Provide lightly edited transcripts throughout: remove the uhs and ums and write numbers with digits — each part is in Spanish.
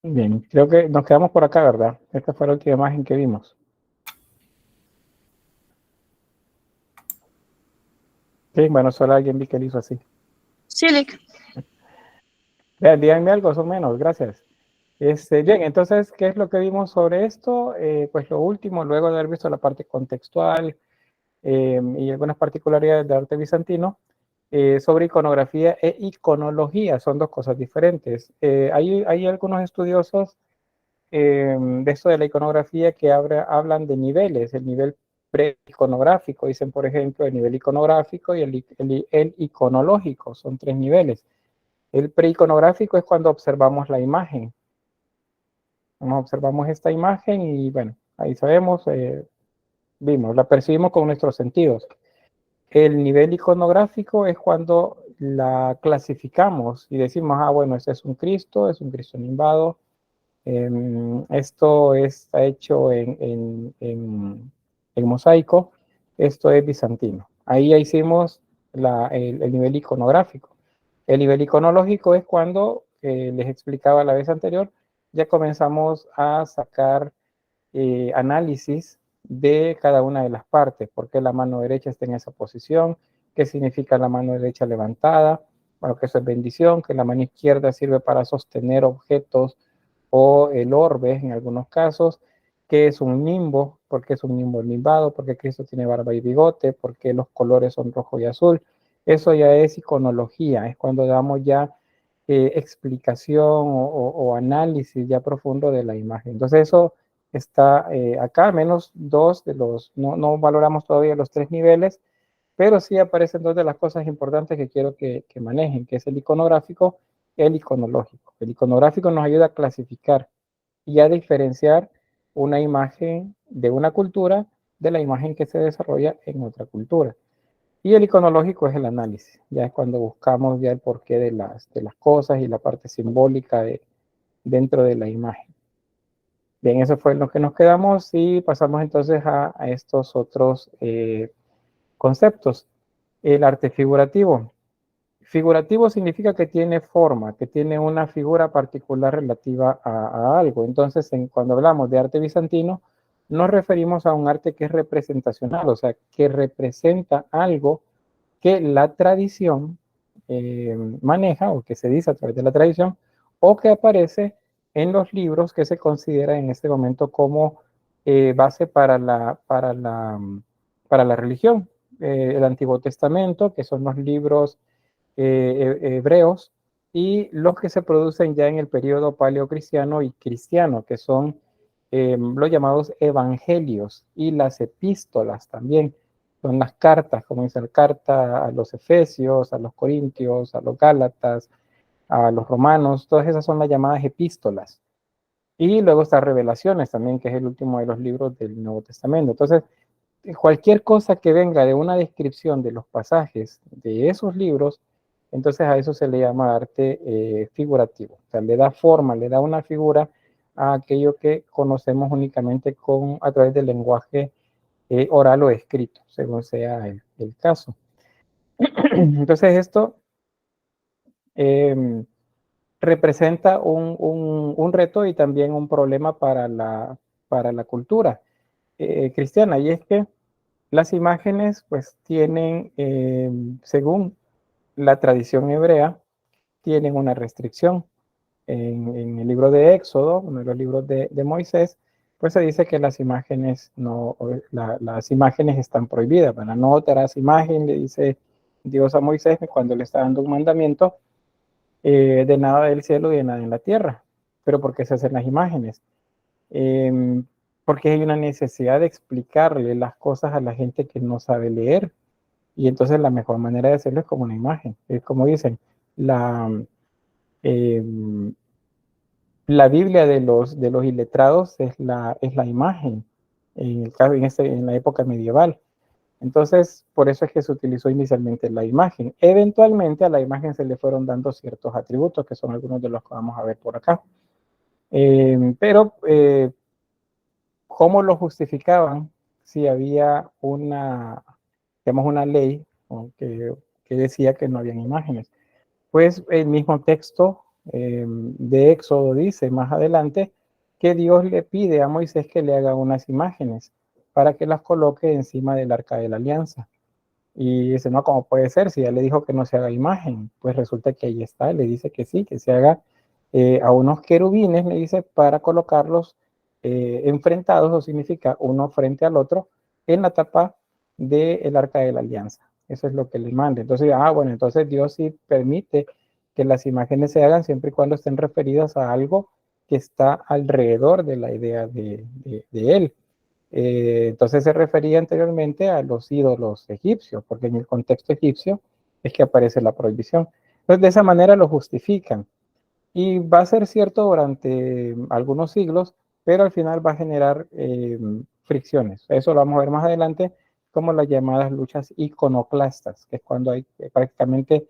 Bien, creo que nos quedamos por acá, ¿verdad? Esta fue la última imagen que vimos. Sí, bueno, solo alguien vi que lo hizo así. Sí, Lick. Vean, díganme algo, son menos, gracias. Bien, entonces, ¿qué es lo que vimos sobre esto? Pues lo último, luego de haber visto la parte contextual y algunas particularidades del arte bizantino, sobre iconografía e iconología, son dos cosas diferentes. Hay algunos estudiosos de esto de la iconografía que hablan de niveles, el nivel pre-iconográfico, dicen por ejemplo el nivel iconográfico y el iconológico, son tres niveles. El pre-iconográfico es cuando observamos la imagen. Observamos esta imagen y bueno, ahí sabemos, vimos, la percibimos con nuestros sentidos. El nivel iconográfico es cuando la clasificamos y decimos, ah, bueno, este es un Cristo nimbado, esto está hecho en mosaico, esto es bizantino. Ahí ya hicimos el nivel iconográfico. El nivel iconológico es cuando, les explicaba la vez anterior, ya comenzamos a sacar análisis de cada una de las partes, por qué la mano derecha está en esa posición, qué significa la mano derecha levantada, bueno, que eso es bendición, que la mano izquierda sirve para sostener objetos o el orbe en algunos casos, qué es un nimbo, por qué es un nimbo nimbado, por qué Cristo tiene barba y bigote, por qué los colores son rojo y azul. Eso ya es iconología, es cuando damos ya explicación o análisis ya profundo de la imagen. Entonces eso está acá, menos dos de los, no valoramos todavía los tres niveles, pero sí aparecen dos de las cosas importantes que quiero que manejen, que es el iconográfico, el iconológico. El iconográfico nos ayuda a clasificar y a diferenciar una imagen de una cultura de la imagen que se desarrolla en otra cultura. Y el iconológico es el análisis, ya es cuando buscamos ya el porqué de las cosas y la parte simbólica dentro de la imagen. Bien, eso fue lo que nos quedamos y pasamos entonces a estos otros conceptos. El arte figurativo. Figurativo significa que tiene forma, que tiene una figura particular relativa a algo. Entonces, cuando hablamos de arte bizantino, nos referimos a un arte que es representacional, o sea, que representa algo que la tradición maneja o que se dice a través de la tradición o que aparece en los libros que se considera en este momento como base para la religión. El Antiguo Testamento, que son los libros hebreos, y los que se producen ya en el periodo paleocristiano y cristiano, que son los llamados evangelios y las epístolas también. Son las cartas, como dicen, carta a los Efesios, a los Corintios, a los Gálatas, a los Romanos, todas esas son las llamadas epístolas. Y luego está Revelaciones también, que es el último de los libros del Nuevo Testamento. Entonces, cualquier cosa que venga de una descripción de los pasajes de esos libros, entonces a eso se le llama arte figurativo. O sea, le da forma, le da una figura a aquello que conocemos únicamente a través del lenguaje oral o escrito, según sea el caso. Entonces esto representa un reto y también un problema para la cultura cristiana, y es que las imágenes pues tienen, según la tradición hebrea, tienen una restricción. En el libro de Éxodo, uno de los libros de Moisés, pues se dice que las imágenes las imágenes están prohibidas. Bueno, no te harás imagen, le dice Dios a Moisés cuando le está dando un mandamiento, de nada del cielo y de nada en la tierra. Pero ¿por qué se hacen las imágenes? Porque hay una necesidad de explicarle las cosas a la gente que no sabe leer. Y entonces la mejor manera de hacerlo es como una imagen. Es como dicen, eh, la Biblia de los iletrados es la imagen, en el caso, en la época medieval. Entonces, por eso es que se utilizó inicialmente la imagen. Eventualmente a la imagen se le fueron dando ciertos atributos, que son algunos de los que vamos a ver por acá. Pero, ¿cómo lo justificaban? Si había digamos, una ley que decía que no habían imágenes. Pues el mismo texto de Éxodo dice más adelante que Dios le pide a Moisés que le haga unas imágenes para que las coloque encima del arca de la alianza. Y dice, no, ¿cómo puede ser? Si ya le dijo que no se haga imagen. Pues resulta que ahí está, le dice que sí, que se haga a unos querubines, le dice, para colocarlos enfrentados, o significa uno frente al otro, en la tapa del arca de la alianza. Eso es lo que le manda. Entonces, bueno, entonces Dios sí permite que las imágenes se hagan siempre y cuando estén referidas a algo que está alrededor de la idea de él. Entonces se refería anteriormente a los ídolos egipcios, porque en el contexto egipcio es que aparece la prohibición. Entonces de esa manera lo justifican. Y va a ser cierto durante algunos siglos, pero al final va a generar fricciones. Eso lo vamos a ver más adelante, como las llamadas luchas iconoclastas, que es cuando hay prácticamente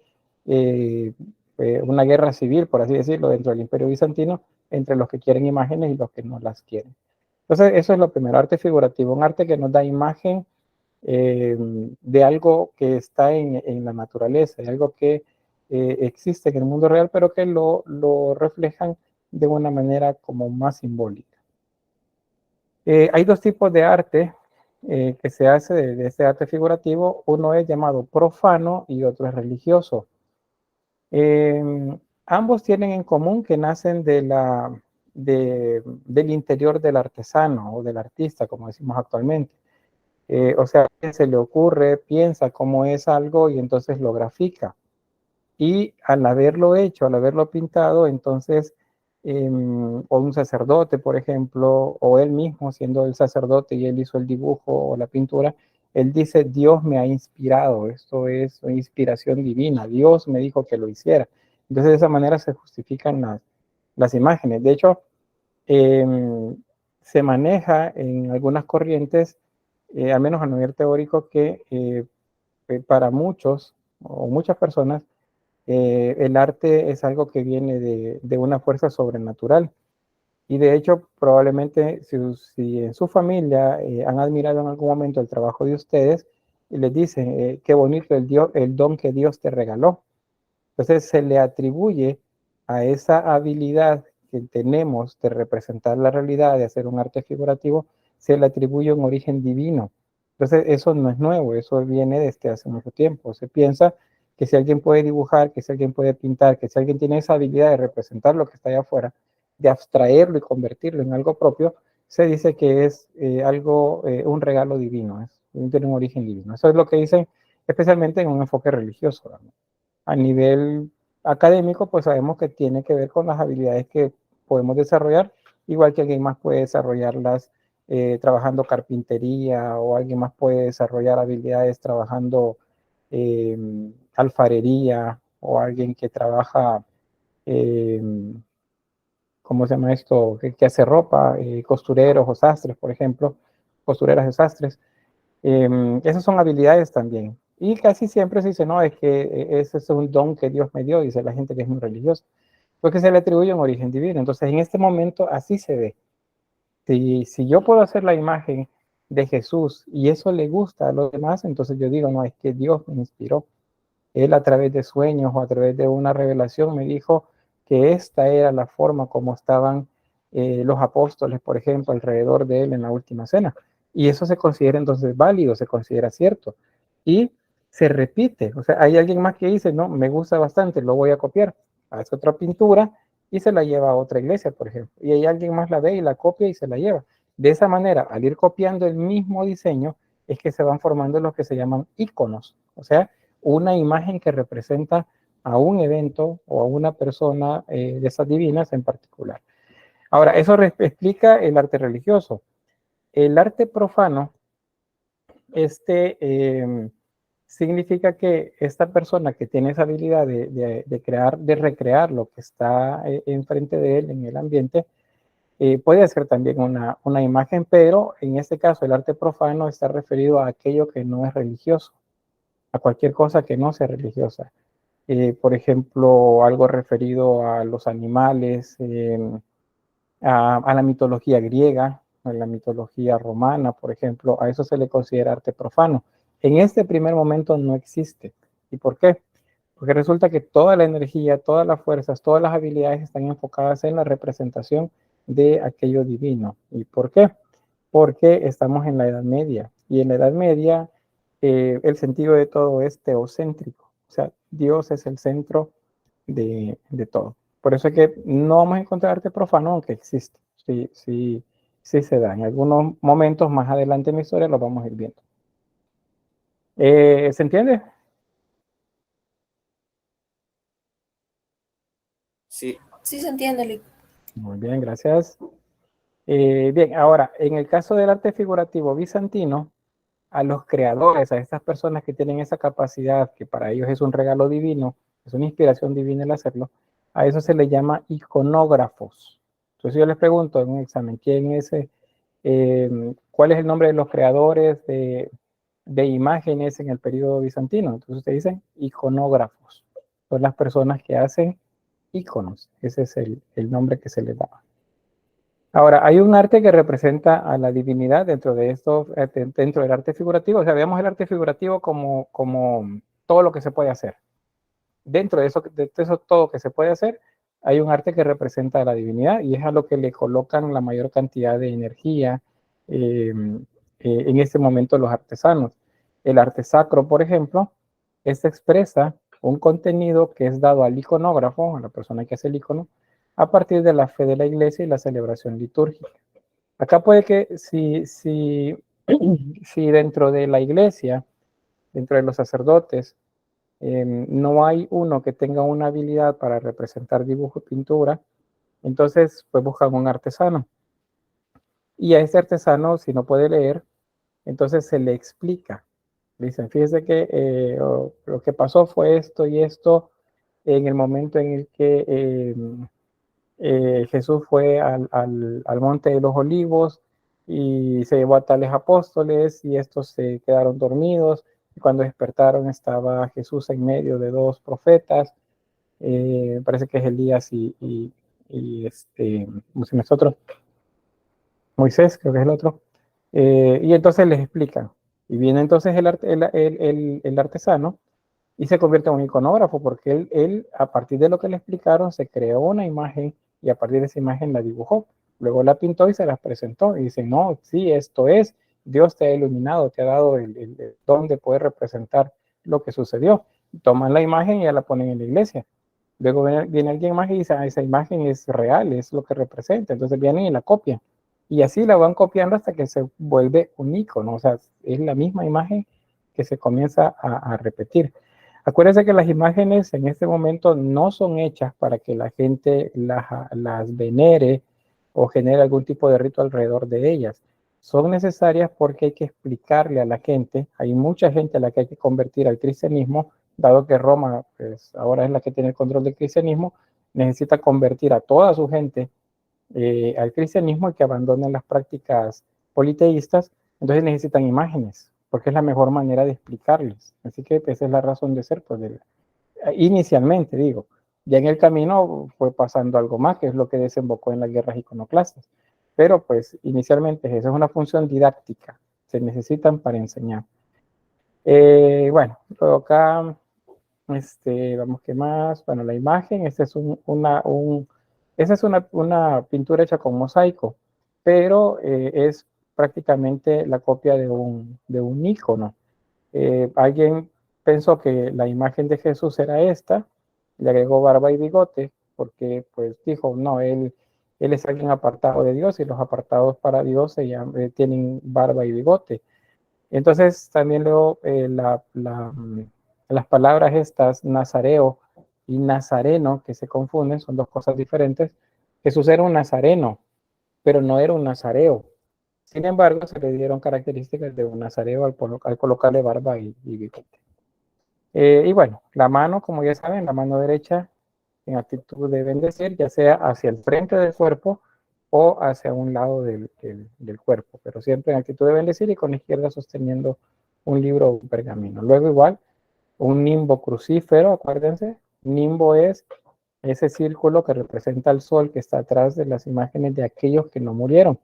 una guerra civil, por así decirlo, dentro del Imperio Bizantino, entre los que quieren imágenes y los que no las quieren. Entonces, eso es lo primero, arte figurativo, un arte que nos da imagen de algo que está en la naturaleza, de algo que existe en el mundo real, pero que lo reflejan de una manera como más simbólica. Hay dos tipos de arte que se hace de este arte figurativo. Uno es llamado profano y otro es religioso. Ambos tienen en común que nacen del interior del artesano o del artista, como decimos actualmente. O sea, se le ocurre, piensa cómo es algo y entonces lo grafica. Y al haberlo hecho, al haberlo pintado, entonces, o un sacerdote, por ejemplo, o él mismo siendo el sacerdote y él hizo el dibujo o la pintura, él dice, Dios me ha inspirado, esto es inspiración divina, Dios me dijo que lo hiciera. Entonces de esa manera se justifican las imágenes. De hecho, se maneja en algunas corrientes, al menos a nivel teórico, que para muchos o muchas personas, el arte es algo que viene de una fuerza sobrenatural. Y de hecho, probablemente si en su familia han admirado en algún momento el trabajo de ustedes, y les dicen, qué bonito el don que Dios te regaló. Entonces se le atribuye a esa habilidad que tenemos de representar la realidad, de hacer un arte figurativo, se le atribuye un origen divino. Entonces eso no es nuevo, eso viene desde hace mucho tiempo. Se piensa que si alguien puede dibujar, que si alguien puede pintar, que si alguien tiene esa habilidad de representar lo que está allá afuera, de abstraerlo y convertirlo en algo propio, se dice que es un regalo divino, tiene un origen divino. Eso es lo que dicen especialmente en un enfoque religioso, ¿no? A nivel académico, pues sabemos que tiene que ver con las habilidades que podemos desarrollar, igual que alguien más puede desarrollarlas trabajando carpintería, o alguien más puede desarrollar habilidades trabajando eh, alfarería, o alguien que trabaja, eh, ¿cómo se llama esto? Que hace ropa, costureros o sastres, por ejemplo, costureras de sastres. Esas son habilidades también. Y casi siempre se dice, no, es que ese es un don que Dios me dio, dice la gente que es muy religiosa, porque se le atribuye un origen divino. Entonces, en este momento así se ve. Si yo puedo hacer la imagen de Jesús y eso le gusta a los demás, entonces yo digo, no, es que Dios me inspiró. Él a través de sueños o a través de una revelación me dijo que esta era la forma como estaban los apóstoles, por ejemplo, alrededor de él en la última cena. Y eso se considera entonces válido, se considera cierto. Y se repite. O sea, hay alguien más que dice, no, me gusta bastante, lo voy a copiar. Hace otra pintura y se la lleva a otra iglesia, por ejemplo. Y hay alguien más la ve y la copia y se la lleva. De esa manera, al ir copiando el mismo diseño, es que se van formando los que se llaman íconos. O sea, una imagen que representa a un evento o a una persona de esas divinas en particular. Ahora, eso explica el arte religioso. El arte profano, significa que esta persona que tiene esa habilidad de crear, de recrear lo que está enfrente de él en el ambiente, puede hacer también una imagen, pero en este caso el arte profano está referido a aquello que no es religioso, a cualquier cosa que no sea religiosa. Por ejemplo, algo referido a los animales, a la mitología griega, a la mitología romana, por ejemplo, a eso se le considera arte profano. En este primer momento no existe. ¿Y por qué? Porque resulta que toda la energía, todas las fuerzas, todas las habilidades están enfocadas en la representación de aquello divino. ¿Y por qué? Porque estamos en la Edad Media. Y en la Edad Media el sentido de todo es teocéntrico. O sea, Dios es el centro de todo. Por eso es que no vamos a encontrar arte profano, aunque existe. Sí, sí, sí se da. En algunos momentos más adelante en mi historia lo vamos a ir viendo. ¿Se entiende? Sí. Sí se entiende, Lick. Muy bien, gracias. Bien, ahora, en el caso del arte figurativo bizantino, a los creadores, a estas personas que tienen esa capacidad, que para ellos es un regalo divino, es una inspiración divina el hacerlo, a eso se le llama iconógrafos. Entonces yo les pregunto en un examen, ¿quién es, cuál es el nombre de los creadores de imágenes en el periodo bizantino? Entonces ustedes dicen iconógrafos. Son las personas que hacen iconos. Ese es el nombre que se le da. Ahora, hay un arte que representa a la divinidad dentro de esto, dentro del arte figurativo. O sea, veamos el arte figurativo como todo lo que se puede hacer. Dentro de eso todo que se puede hacer, hay un arte que representa a la divinidad y es a lo que le colocan la mayor cantidad de energía en este momento los artesanos. El arte sacro, por ejemplo, expresa un contenido que es dado al iconógrafo, a la persona que hace el icono, a partir de la fe de la iglesia y la celebración litúrgica. Acá puede que si dentro de la iglesia, dentro de los sacerdotes, no hay uno que tenga una habilidad para representar dibujo y pintura, entonces pues buscan un artesano. Y a este artesano, si no puede leer, entonces se le explica. Dicen, fíjese que lo que pasó fue esto y esto en el momento en el que Jesús fue al Monte de los Olivos y se llevó a tales apóstoles y estos se quedaron dormidos. Y cuando despertaron estaba Jesús en medio de dos profetas, parece que es Elías ¿cómo se llama este otro? Moisés, creo que es el otro. Y entonces les explican. Y viene entonces el artesano y se convierte en un iconógrafo porque él, a partir de lo que le explicaron, se creó una imagen y a partir de esa imagen la dibujó. Luego la pintó y se las presentó y dicen, no, sí, esto es, Dios te ha iluminado, te ha dado el don de poder representar lo que sucedió. Toman la imagen y ya la ponen en la iglesia. Luego viene alguien más y dice, ah, esa imagen es real, es lo que representa. Entonces vienen y la copian. Y así la van copiando hasta que se vuelve un icono. O sea, es la misma imagen que se comienza a repetir. Acuérdense que las imágenes en este momento no son hechas para que la gente las venere o genere algún tipo de rito alrededor de ellas. Son necesarias porque hay que explicarle a la gente, hay mucha gente a la que hay que convertir al cristianismo, dado que Roma pues, ahora es la que tiene el control del cristianismo, necesita convertir a toda su gente al cristianismo y que abandonen las prácticas politeístas, entonces necesitan imágenes, porque es la mejor manera de explicarles. Así que esa es la razón de ser, pues, inicialmente digo. Ya en el camino fue pasando algo más, que es lo que desembocó en las guerras iconoclastas. Pero pues inicialmente esa es una función didáctica, se necesitan para enseñar. Bueno, luego acá vamos, ¿qué más? Bueno, la imagen, esa es una pintura hecha con mosaico, pero es prácticamente la copia de un icono. Alguien pensó que la imagen de Jesús era esta, le agregó barba y bigote, porque pues dijo, no, él es alguien apartado de Dios y los apartados para Dios tienen barba y bigote. Entonces también luego las palabras estas, nazareo y nazareno, que se confunden, son dos cosas diferentes. Jesús era un nazareno, pero no era un nazareo. Sin embargo, se le dieron características de un nazareo al colocarle barba y bigote. Y bueno, la mano, como ya saben, la mano derecha en actitud de bendecir, ya sea hacia el frente del cuerpo o hacia un lado del cuerpo, pero siempre en actitud de bendecir y con la izquierda sosteniendo un libro o un pergamino. Luego igual, un nimbo crucífero, acuérdense, nimbo es ese círculo que representa al sol que está atrás de las imágenes de aquellos que no murieron.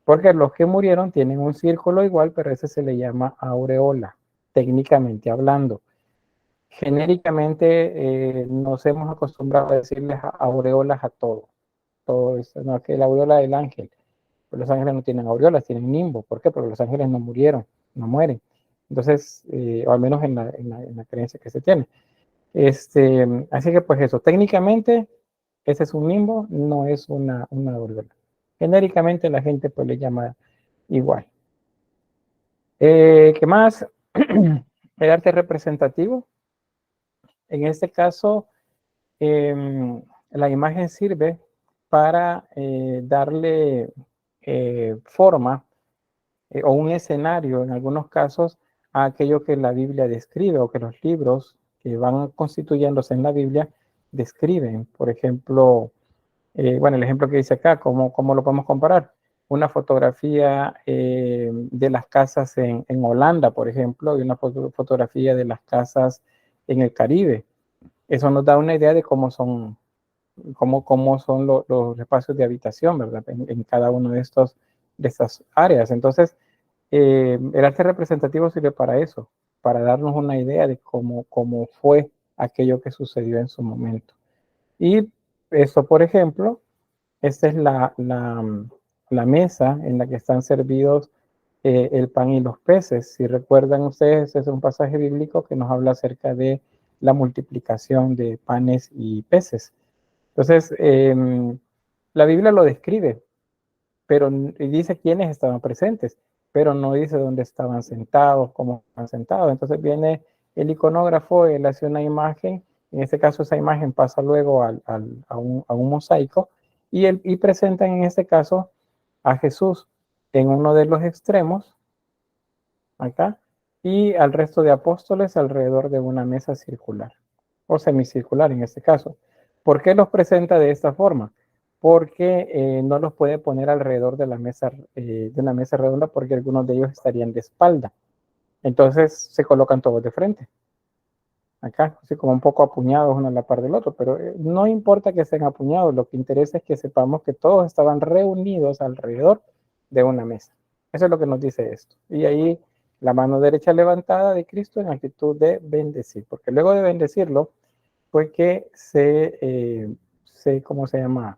porque los que murieron tienen un círculo igual, pero ese se le llama aureola, técnicamente hablando. Genéricamente nos hemos acostumbrado a decirles aureolas a todo eso, no, que la aureola del ángel. Pero los ángeles no tienen aureolas, tienen nimbo. ¿Por qué? Porque los ángeles no murieron, no mueren. Entonces, o al menos en la creencia que se tiene. Así que pues eso, técnicamente ese es un nimbo, no es una aureola. Genéricamente la gente pues le llama igual. ¿Qué más? El arte representativo. En este caso, la imagen sirve para darle forma o un escenario en algunos casos a aquello que la Biblia describe o que los libros que van constituyéndose en la Biblia describen. Por ejemplo, bueno, el ejemplo que dice acá, ¿cómo lo podemos comparar? Una fotografía de las casas en Holanda, por ejemplo, y una fotografía de las casas en el Caribe. Eso nos da una idea de cómo son los espacios de habitación, ¿verdad? En cada uno de estas áreas. Entonces, el arte representativo sirve para eso, para darnos una idea de cómo fue aquello que sucedió en su momento. Y eso, por ejemplo, esta es la mesa en la que están servidos el pan y los peces. Si recuerdan ustedes, es un pasaje bíblico que nos habla acerca de la multiplicación de panes y peces. Entonces, la Biblia lo describe, pero dice quiénes estaban presentes, pero no dice dónde estaban sentados, cómo estaban sentados. Entonces viene el iconógrafo, él hace una imagen, en este caso esa imagen pasa luego a un mosaico, y presentan en este caso a Jesús en uno de los extremos, acá, y al resto de apóstoles alrededor de una mesa circular, o semicircular en este caso. ¿Por qué los presenta de esta forma? Porque no los puede poner alrededor de una mesa redonda, porque algunos de ellos estarían de espalda. Entonces se colocan todos de frente, acá, así como un poco apuñados uno a la par del otro, pero no importa que estén apuñados, lo que interesa es que sepamos que todos estaban reunidos alrededor de una mesa. Eso es lo que nos dice esto. Y ahí la mano derecha levantada de Cristo en actitud de bendecir, porque luego de bendecirlo fue que ¿cómo se llama?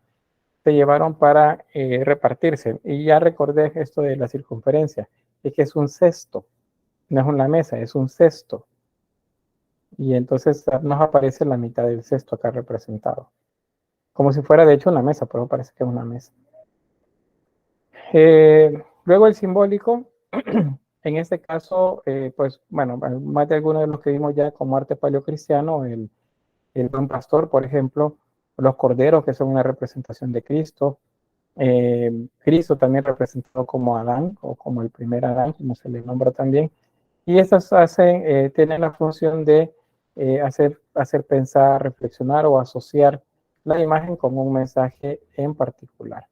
Se llevaron para repartirse. Y ya recordé esto de la circunferencia, es que es un cesto, no es una mesa, es un cesto. Y entonces nos aparece la mitad del cesto acá representado. Como si fuera de hecho una mesa, pero parece que es una mesa. Luego el simbólico, en este caso, pues bueno, más de algunos de los que vimos ya como arte paleocristiano, el buen pastor, por ejemplo, los corderos, que son una representación de Cristo, Cristo también representado como Adán, o como el primer Adán, como se le nombra también, y estas tienen la función de hacer pensar, reflexionar o asociar la imagen con un mensaje en particular.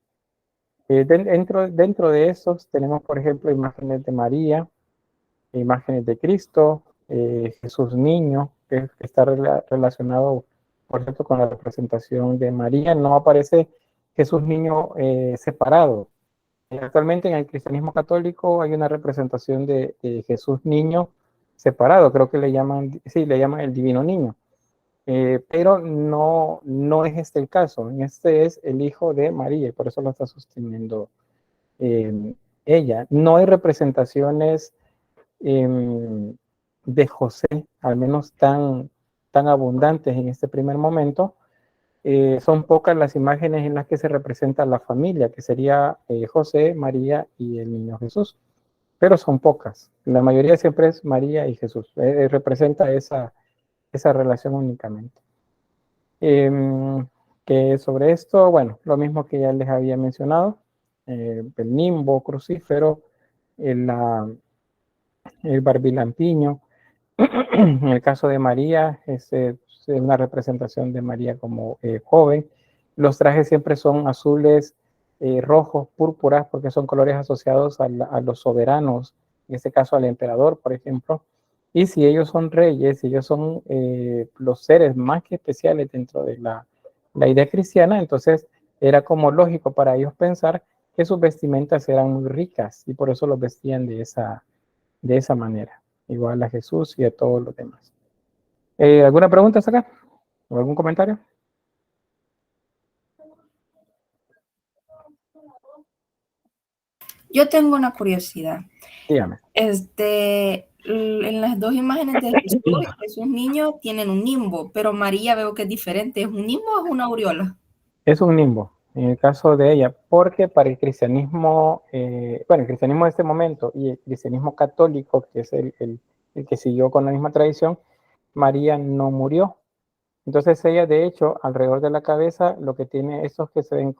Dentro de esos tenemos, por ejemplo, imágenes de María, imágenes de Cristo, Jesús niño, que está relacionado, por cierto, con la representación de María. No aparece Jesús niño separado. Actualmente en el cristianismo católico hay una representación de Jesús niño separado, creo que le llaman el divino niño. Pero no es este el caso. Este es el hijo de María y por eso lo está sosteniendo ella. No hay representaciones de José, al menos tan abundantes en este primer momento. Son pocas las imágenes en las que se representa la familia, que sería José, María y el niño Jesús, pero son pocas. La mayoría siempre es María y Jesús. Representa esa relación únicamente. Que sobre esto, bueno, lo mismo que ya les había mencionado, el nimbo crucífero, el barbilampiño. En el caso de María, es una representación de María como joven. Los trajes siempre son azules, rojos, púrpuras, porque son colores asociados a los soberanos, en este caso al emperador, por ejemplo. Y si ellos son reyes, ellos son los seres más que especiales dentro de la idea cristiana, entonces era como lógico para ellos pensar que sus vestimentas eran muy ricas y por eso los vestían de esa manera, igual a Jesús y a todos los demás. ¿Alguna pregunta hasta acá? ¿O algún comentario? Yo tengo una curiosidad. Dígame. En las dos imágenes de Jesús y Jesús niño tienen un nimbo, pero María veo que es diferente. ¿Es un nimbo o es una aureola? Es un nimbo, en el caso de ella, porque para el cristianismo, el cristianismo de este momento y el cristianismo católico, que es el que siguió con la misma tradición, María no murió. Entonces ella, de hecho, alrededor de la cabeza, lo que tiene estos que se ven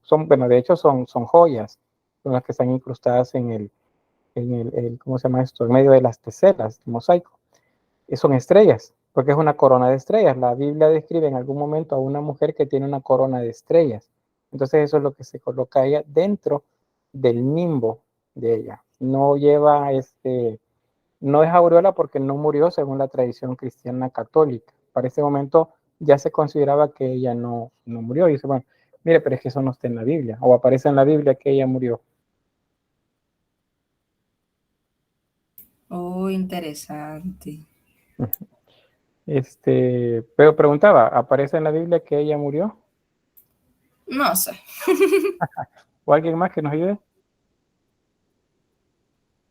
son, bueno, de hecho son joyas, son las que están incrustadas ¿cómo se llama esto? En medio de las teselas, el mosaico. Y son estrellas, porque es una corona de estrellas. La Biblia describe en algún momento a una mujer que tiene una corona de estrellas. Entonces eso es lo que se coloca ella dentro del nimbo de ella. No lleva no es aureola porque no murió según la tradición cristiana católica. Para ese momento ya se consideraba que ella no murió. Y dice, bueno, mire, pero es que eso no está en la Biblia. O aparece en la Biblia que ella murió. Oh, interesante. Pero preguntaba, ¿aparece en la Biblia que ella murió? No sé. ¿O alguien más que nos ayude?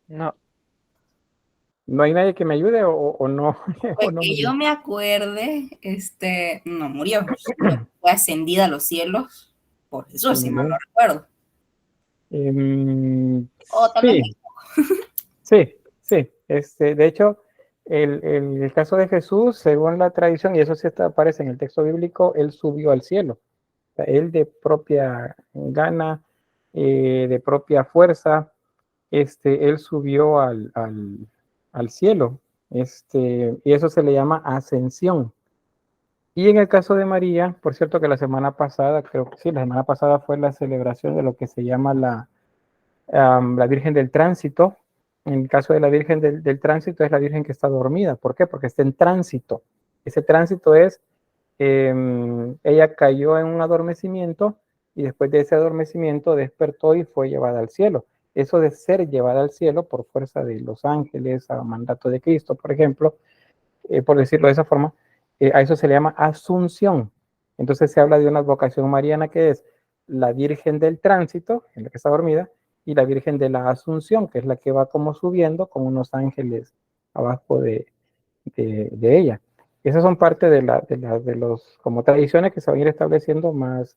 No, ¿No hay nadie que me ayude o no, Pues o no que murió? yo me acuerde, no murió, sino fue ascendida a los cielos por Jesús, si mal no Amén. recuerdo. O tal vez Sí, sí. De hecho, el caso de Jesús, según la tradición, y eso sí aparece en el texto bíblico, él subió al cielo. O sea, él de propia gana, de propia fuerza, él subió al cielo. Y eso se le llama ascensión. Y en el caso de María, por cierto que la semana pasada, creo que sí, la semana pasada fue la celebración de lo que se llama la Virgen del Tránsito. En el caso de la Virgen del Tránsito es la Virgen que está dormida. ¿Por qué? Porque está en tránsito. Ese tránsito es, ella cayó en un adormecimiento y después de ese adormecimiento despertó y fue llevada al cielo. Eso de ser llevada al cielo por fuerza de los ángeles, a mandato de Cristo, por ejemplo, por decirlo de esa forma, a eso se le llama asunción. Entonces se habla de una advocación mariana que es la Virgen del Tránsito, en la que está dormida, y la Virgen de la Asunción, que es la que va como subiendo con unos ángeles abajo de ella. Esas son parte de los como tradiciones que se van a ir estableciendo más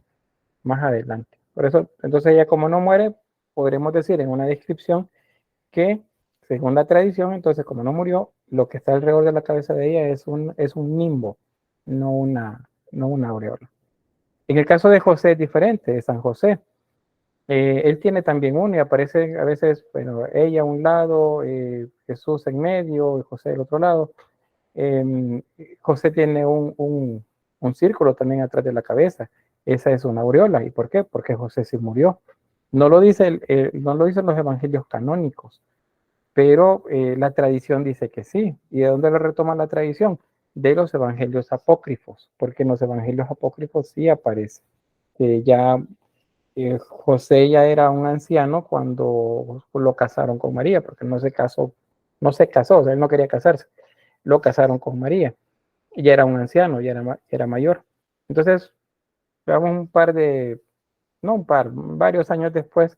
adelante. Por eso, entonces ella como no muere, podremos decir en una descripción que, según la tradición, entonces, como no murió, lo que está alrededor de la cabeza de ella es un nimbo, no una aureola. En el caso de José es diferente, de San José. Él tiene también uno y aparece a veces, bueno, ella a un lado, Jesús en medio y José del otro lado. José tiene un círculo también atrás de la cabeza. Esa es una aureola. ¿Y por qué? Porque José sí murió. No lo no lo dicen los evangelios canónicos, pero la tradición dice que sí. ¿Y de dónde lo retoma la tradición? De los evangelios apócrifos, porque en los evangelios apócrifos sí aparece que ya José ya era un anciano cuando lo casaron con María, porque no se casó, o sea, él no quería casarse, lo casaron con María, y ya era un anciano, ya era mayor. Entonces, vamos no un par, varios años después,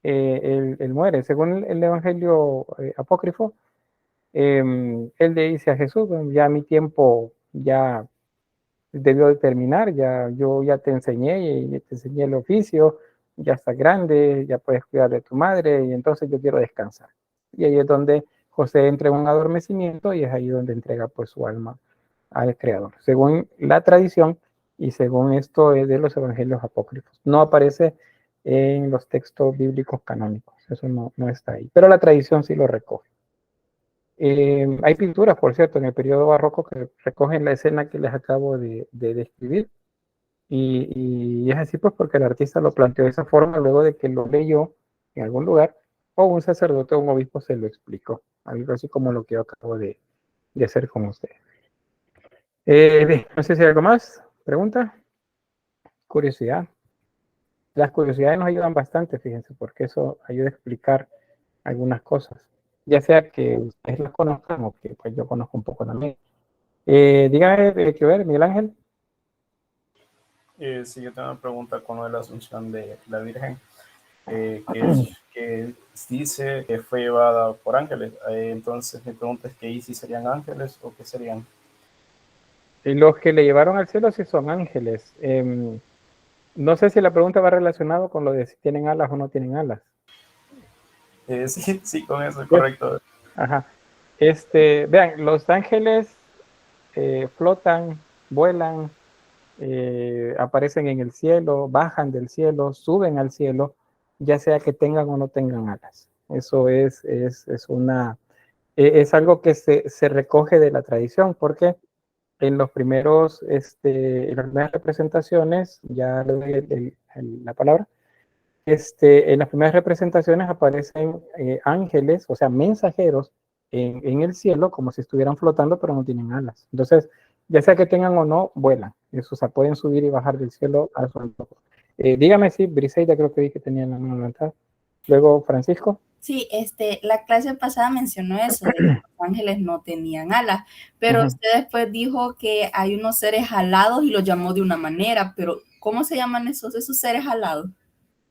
él muere. Según el Evangelio apócrifo, él le dice a Jesús, bueno, ya mi tiempo ya debió de terminar, yo ya te enseñé, y te enseñé el oficio, ya estás grande, ya puedes cuidar de tu madre, y entonces yo quiero descansar. Y ahí es donde José entra en un adormecimiento y es ahí donde entrega pues su alma al Creador, según la tradición y según esto es de los evangelios apócrifos. No aparece en los textos bíblicos canónicos, eso no está ahí, pero la tradición sí lo recoge. Hay pinturas, por cierto, en el periodo barroco que recogen la escena que les acabo de describir. Y es así pues porque el artista lo planteó de esa forma luego de que lo leyó en algún lugar o un sacerdote o un obispo se lo explicó. Algo así como lo que yo acabo de hacer con usted. No sé si hay algo más. ¿Pregunta? ¿Curiosidad? Las curiosidades nos ayudan bastante, fíjense, porque eso ayuda a explicar algunas cosas, ya sea que ustedes las conozcan o que pues yo conozco un poco también. Dígame, que ver, Miguel Ángel. Sí, yo tengo una pregunta con lo de la Asunción de la Virgen, que dice que fue llevada por ángeles. Entonces mi pregunta es que ¿y si serían ángeles o qué serían? Los que le llevaron al cielo sí son ángeles. No sé si la pregunta va relacionado con lo de si tienen alas o no tienen alas. Sí, sí, con eso, ¿Sí? correcto. Ajá. Vean, los ángeles flotan, vuelan, aparecen en el cielo, bajan del cielo, suben al cielo, ya sea que tengan o no tengan alas. Eso es algo que se recoge de la tradición, porque en los primeros, en las primeras representaciones, ya le doy la palabra, en las primeras representaciones aparecen ángeles, o sea, mensajeros en el cielo, como si estuvieran flotando, pero no tienen alas. Entonces, ya sea que tengan o no, vuelan. Eso, o sea, pueden subir y bajar del cielo a su antojo. Dígame si, Briseida, creo que vi que tenía la mano levantada. Luego, Francisco. Sí, la clase pasada mencionó eso, de que los ángeles no tenían alas, pero usted después dijo que hay unos seres alados y los llamó de una manera, pero ¿cómo se llaman esos seres alados?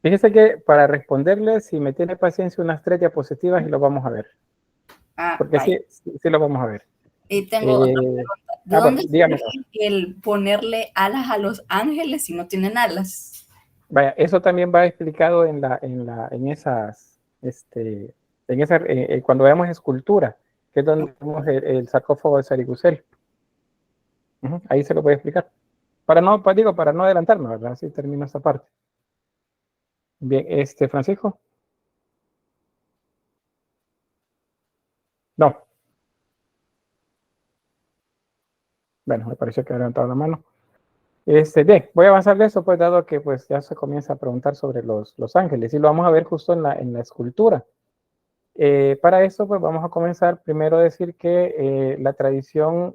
Fíjese que para responderle, si me tiene paciencia, unas 3 diapositivas y lo vamos a ver. Porque Vaya. sí lo vamos a ver. Y tengo otra pregunta. ¿De Bueno, dónde dígame. surge el ponerle alas a los ángeles si no tienen alas? Vaya, eso también va explicado cuando veamos escultura, que es donde vemos el sarcófago de Sarigusel. Ahí se lo voy a explicar. Para no adelantarme, ¿verdad? Así termino esta parte. Bien, Francisco. No. Bueno, me pareció que había levantado la mano. Bien, voy a avanzar de eso, pues, dado que pues ya se comienza a preguntar sobre los ángeles, y lo vamos a ver justo en la escultura. Para eso, pues vamos a comenzar primero a decir que la tradición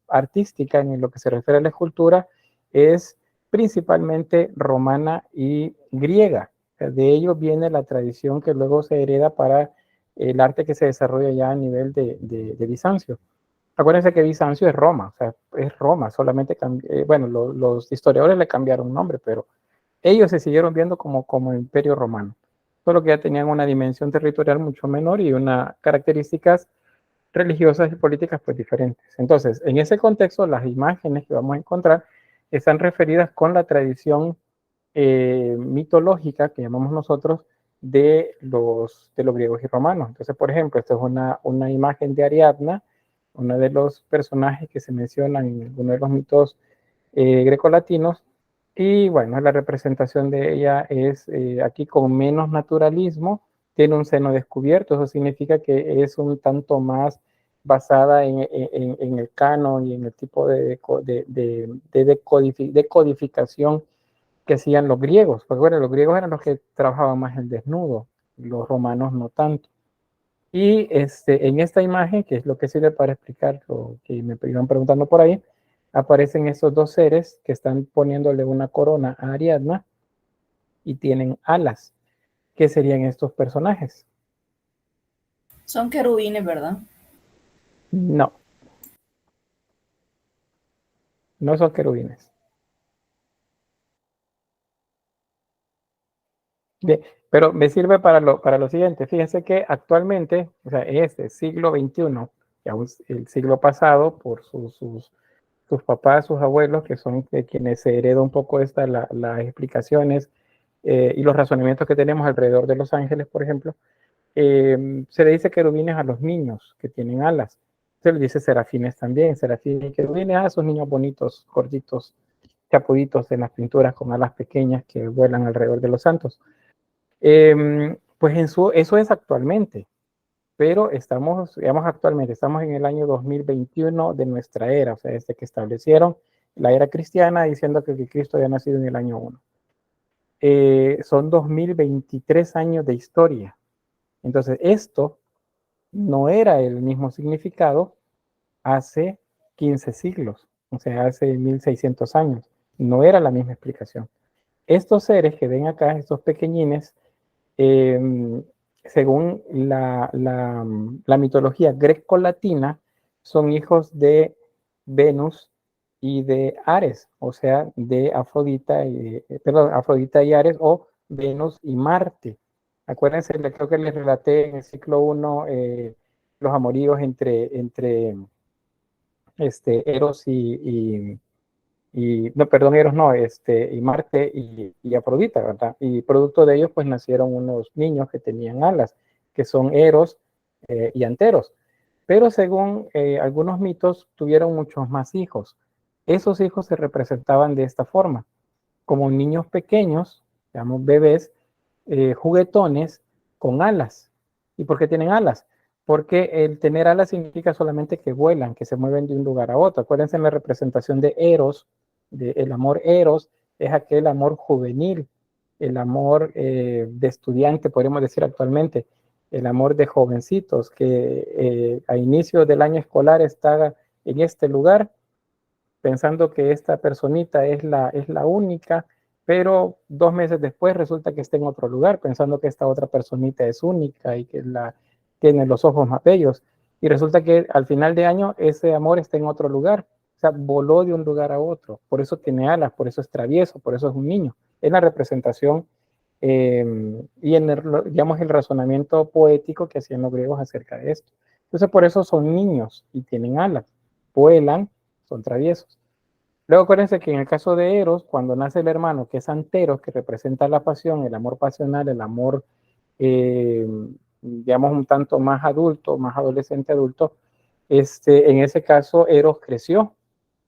artística en lo que se refiere a la escultura es principalmente romana y griega. De ello viene la tradición que luego se hereda para el arte que se desarrolla ya a nivel de Bizancio. Acuérdense que Bizancio es Roma, o sea, es Roma, solamente, bueno, los historiadores le cambiaron nombre, pero ellos se siguieron viendo como imperio romano, solo que ya tenían una dimensión territorial mucho menor y unas características religiosas y políticas pues diferentes. Entonces, en ese contexto, las imágenes que vamos a encontrar están referidas con la tradición mitológica que llamamos nosotros de los griegos y romanos. Entonces, por ejemplo, esta es una imagen de Ariadna, uno de los personajes que se mencionan en uno de los mitos grecolatinos. Y bueno, la representación de ella es aquí con menos naturalismo, tiene un seno descubierto, eso significa que es un tanto más basada en el canon y en el tipo de decodificación que hacían los griegos, porque bueno, los griegos eran los que trabajaban más el desnudo, los romanos no tanto. Y en esta imagen, que es lo que sirve para explicar lo que me iban preguntando por ahí, aparecen esos dos seres que están poniéndole una corona a Ariadna y tienen alas. ¿Qué serían estos personajes? Son querubines, ¿verdad? No, no son querubines. Bien, pero me sirve para lo siguiente. Fíjense que actualmente, o sea, en este siglo XXI, ya el siglo pasado, por sus papás, sus abuelos, que son quienes se hereda un poco las explicaciones y los razonamientos que tenemos alrededor de los ángeles, por ejemplo, se le dice querubines a los niños que tienen alas. Se le dice serafines también, serafines y querubines a esos niños bonitos, gorditos, chapuditos en las pinturas con alas pequeñas que vuelan alrededor de los santos. Pues eso es actualmente, pero digamos actualmente, estamos en el año 2021 de nuestra era, o sea, desde que establecieron la era cristiana diciendo que Cristo había nacido en el año 1. Son 2023 años de historia. Entonces, esto no era el mismo significado hace 15 siglos, o sea, hace 1600 años. No era la misma explicación. Estos seres que ven acá, estos pequeñines, según la mitología greco-latina, son hijos de Venus y de Ares, o sea, de Afrodita y Ares, o Venus y Marte. Acuérdense, creo que les relaté en el ciclo 1 los amoríos entre Eros no, perdón, Eros no, y Marte y Afrodita, ¿verdad? Y producto de ellos, pues nacieron unos niños que tenían alas, que son Eros y Anteros. Pero según algunos mitos, tuvieron muchos más hijos. Esos hijos se representaban de esta forma, como niños pequeños, llamamos bebés, juguetones con alas. ¿Y por qué tienen alas? Porque el tener alas significa solamente que vuelan, que se mueven de un lugar a otro. Acuérdense en la representación de Eros, el amor Eros, es aquel amor juvenil, el amor de estudiante, podríamos decir actualmente, el amor de jovencitos que a inicio del año escolar está en este lugar, pensando que esta personita es la única, pero 2 meses después resulta que está en otro lugar, pensando que esta otra personita es única y que tiene los ojos más bellos. Y resulta que al final de año ese amor está en otro lugar. O sea, voló de un lugar a otro. Por eso tiene alas, por eso es travieso, por eso es un niño. Es la representación y digamos, el razonamiento poético que hacían los griegos acerca de esto. Entonces, por eso son niños y tienen alas. Vuelan, son traviesos. Luego acuérdense que en el caso de Eros, cuando nace el hermano, que es Anteros, que representa la pasión, el amor pasional, el amor, digamos, un tanto más adulto, más adolescente adulto, en ese caso Eros creció.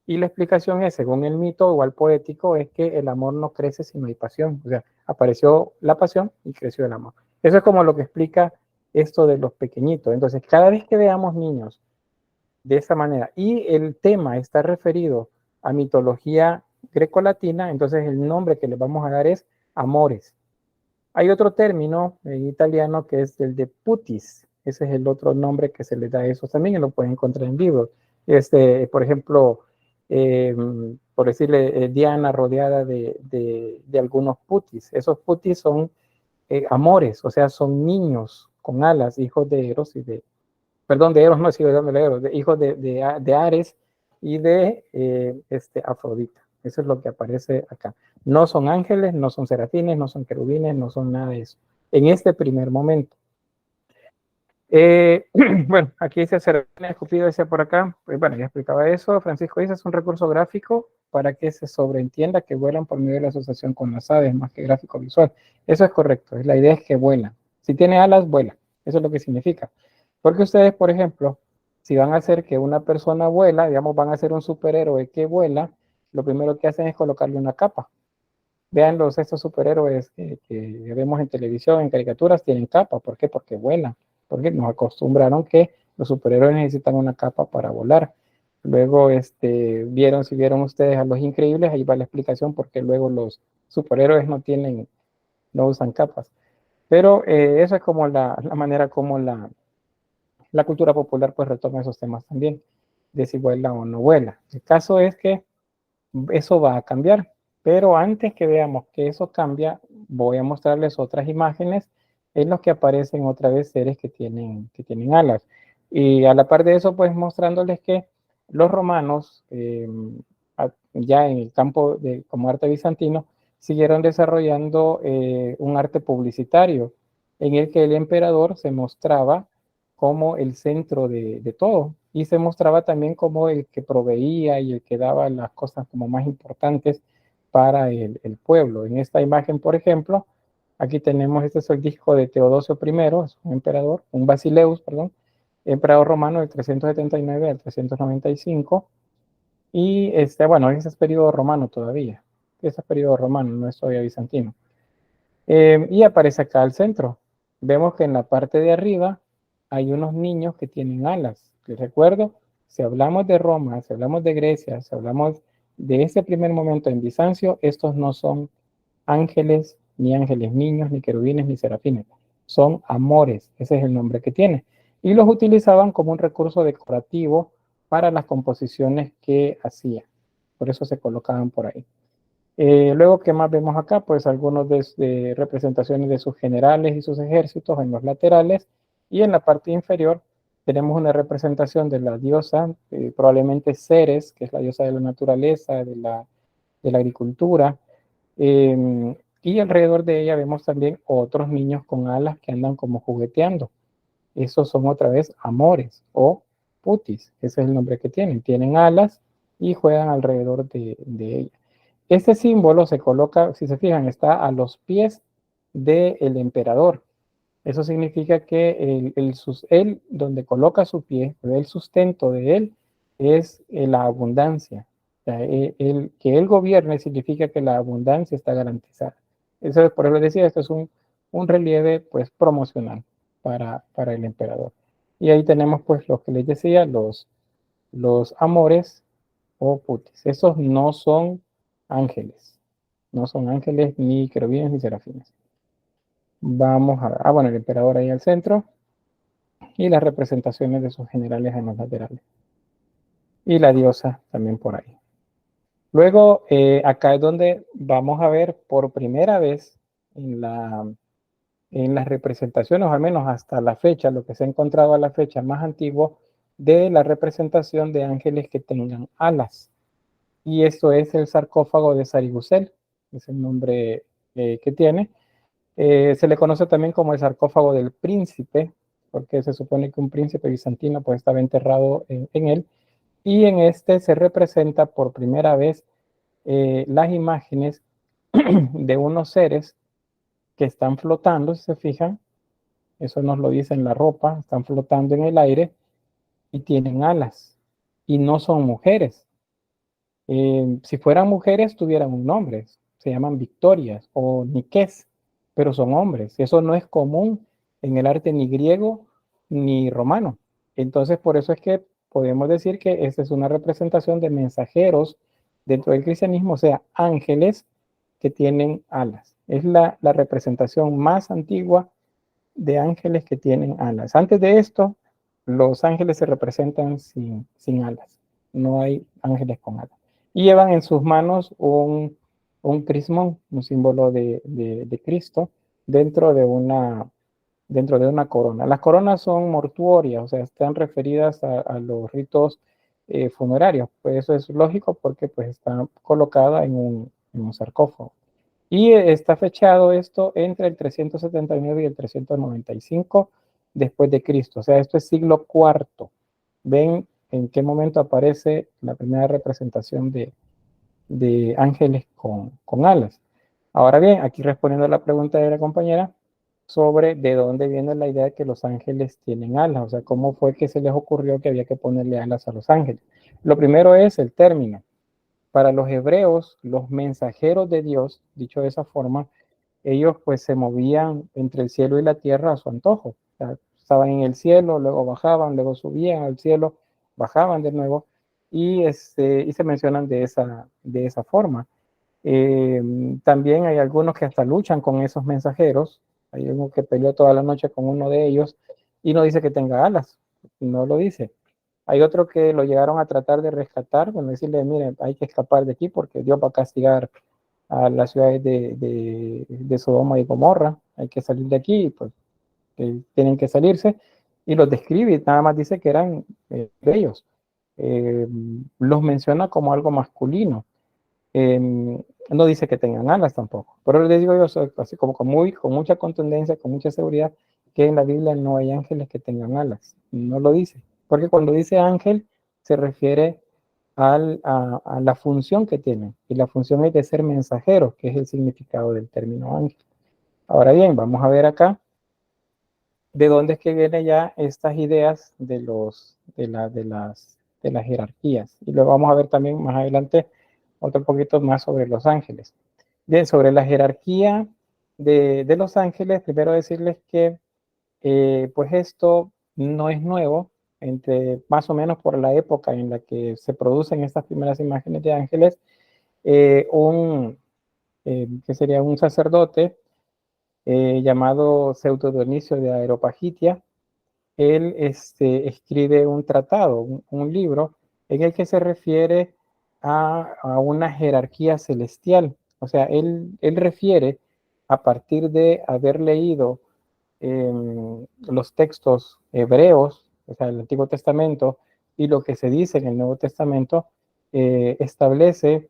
Y la explicación es, según el mito, igual poético, es que el amor no crece si no hay pasión. O sea, apareció la pasión y creció el amor. Eso es como lo que explica esto de los pequeñitos. Entonces, cada vez que veamos niños de esa manera y el tema está referido a mitología grecolatina, entonces el nombre que le vamos a dar es amores. Hay otro término en italiano que es el de putis. Ese es el otro nombre que se le da a eso también y lo pueden encontrar en libros. Por ejemplo, por decirle, Diana rodeada de algunos putis. Esos putis son amores, o sea, son niños con alas, hijos de Eros y perdón, de Eros, no sigo dándole Eros, hijos de Ares y de Afrodita. Eso es lo que aparece acá. No son ángeles, no son serafines, no son querubines, no son nada de eso. En este primer momento. Bueno, aquí dice serafines, escupido, decía por acá. Pues bueno, ya explicaba eso. Francisco dice, es un recurso gráfico para que se sobreentienda que vuelan por medio de la asociación con las aves, más que gráfico visual. Eso es correcto. La idea es que vuelan. Si tiene alas, vuela. Eso es lo que significa. Porque ustedes, por ejemplo, si van a hacer que una persona vuela, digamos, van a hacer un superhéroe que vuela, lo primero que hacen es colocarle una capa. Vean estos superhéroes que vemos en televisión, en caricaturas, tienen capa. ¿Por qué? Porque vuelan. Porque nos acostumbraron que los superhéroes necesitan una capa para volar. Luego, si vieron ustedes a Los Increíbles, ahí va la explicación porque luego los superhéroes no usan capas. Pero eso es como la manera como la cultura popular pues retoma esos temas también, de si vuela o no vuela. El caso es que eso va a cambiar, pero antes que veamos que eso cambia, voy a mostrarles otras imágenes en las que aparecen otra vez seres que tienen alas. Y a la par de eso, pues mostrándoles que los romanos, ya en el campo como arte bizantino, siguieron desarrollando un arte publicitario en el que el emperador se mostraba como el centro de todo y se mostraba también como el que proveía y el que daba las cosas como más importantes para el pueblo. En esta imagen, por ejemplo, aquí tenemos, este es el disco de Teodosio I, es un emperador, un Basileus, perdón, emperador romano del 379 al 395, y bueno, ese es periodo romano todavía, ese es periodo romano, no es todavía bizantino. Y aparece acá al centro. Vemos que en la parte de arriba hay unos niños que tienen alas. Les recuerdo, si hablamos de Roma, si hablamos de Grecia, si hablamos de ese primer momento en Bizancio, estos no son ángeles niños, ni querubines, ni serafines. Son amores, ese es el nombre que tiene. Y los utilizaban como un recurso decorativo para las composiciones que hacían. Por eso se colocaban por ahí. Luego, ¿qué más vemos acá? Pues algunos de representaciones de sus generales y sus ejércitos en los laterales, y en la parte inferior tenemos una representación de la diosa, probablemente Ceres, que es la diosa de la naturaleza, de la agricultura, y alrededor de ella vemos también otros niños con alas que andan como jugueteando. Esos son otra vez amores o putis, ese es el nombre que tienen. Tienen alas y juegan alrededor de ella. Este símbolo se coloca, si se fijan, está a los pies del emperador. Eso significa que él, donde coloca su pie, el sustento de él, es la abundancia. O sea, que él gobierne significa que la abundancia está garantizada. Eso, por eso decía, esto es un relieve pues, promocional para el emperador. Y ahí tenemos pues lo que les decía, los amores o putis. Esos no son ángeles. No son ángeles, ni querubines, ni serafines. Vamos a ver. Bueno, el emperador ahí al centro. Y las representaciones de sus generales en los laterales. Y la diosa también por ahí. Luego, acá es donde vamos a ver por primera vez en las representaciones, o al menos hasta la fecha, lo que se ha encontrado a la fecha más antiguo, de la representación de ángeles que tengan alas. Y esto es el sarcófago de Sarigüzel, es el nombre que tiene. Se le conoce también como el sarcófago del príncipe, porque se supone que un príncipe bizantino pues estaba enterrado en él. Y en este se representa por primera vez las imágenes de unos seres que están flotando, si se fijan, eso nos lo dice en la ropa, están flotando en el aire y tienen alas y no son mujeres. Si fueran mujeres tuvieran un nombre, se llaman Victorias o Niques, pero son hombres. Eso no es común en el arte ni griego ni romano. Entonces, por eso es que podemos decir que esta es una representación de mensajeros dentro del cristianismo, o sea, ángeles que tienen alas. Es la representación más antigua de ángeles que tienen alas. Antes de esto, los ángeles se representan sin alas. No hay ángeles con alas. Y llevan en sus manos un crismón, un símbolo de Cristo, dentro de una corona. Las coronas son mortuorias, o sea, están referidas a los ritos funerarios. Pues eso es lógico porque pues, está colocada en un sarcófago. Y está fechado esto entre el 379 y el 395 después de Cristo. O sea, esto es siglo IV. Ven en qué momento aparece la primera representación de ángeles con alas. Ahora bien, aquí respondiendo a la pregunta de la compañera sobre de dónde viene la idea de que los ángeles tienen alas, o sea, cómo fue que se les ocurrió que había que ponerle alas a los ángeles. Lo primero es el término. Para los hebreos, los mensajeros de Dios, dicho de esa forma, ellos pues se movían entre el cielo y la tierra a su antojo. O sea, estaban en el cielo, luego bajaban, luego subían al cielo, bajaban de nuevo y se mencionan de esa forma. También hay algunos que hasta luchan con esos mensajeros. Hay uno que peleó toda la noche con uno de ellos y no dice que tenga alas, no lo dice. Hay otro que lo llegaron a tratar de rescatar, bueno, decirle, miren, hay que escapar de aquí porque Dios va a castigar a las ciudades de Sodoma y Gomorra, hay que salir de aquí, pues tienen que salirse, y los describe y nada más dice que eran bellos. Los menciona como algo masculino. No dice que tengan alas tampoco, pero les digo yo, así como con mucha contundencia, con mucha seguridad, que en la Biblia no hay ángeles que tengan alas, no lo dice, porque cuando dice ángel se refiere a la función que tienen, y la función es de ser mensajeros, que es el significado del término ángel. Ahora bien, vamos a ver acá de dónde es que vienen ya estas ideas de las jerarquías, y luego vamos a ver también más adelante otro poquito más sobre los ángeles. Bien, sobre la jerarquía de los ángeles, primero decirles que pues esto no es nuevo, entre más o menos por la época en la que se producen estas primeras imágenes de ángeles, que sería un sacerdote llamado Pseudo Dionisio de Areopagitia, él escribe un tratado, un libro, en el que se refiere a una jerarquía celestial, O sea, él refiere a partir de haber leído los textos hebreos, o sea, el Antiguo Testamento, y lo que se dice en el Nuevo Testamento, establece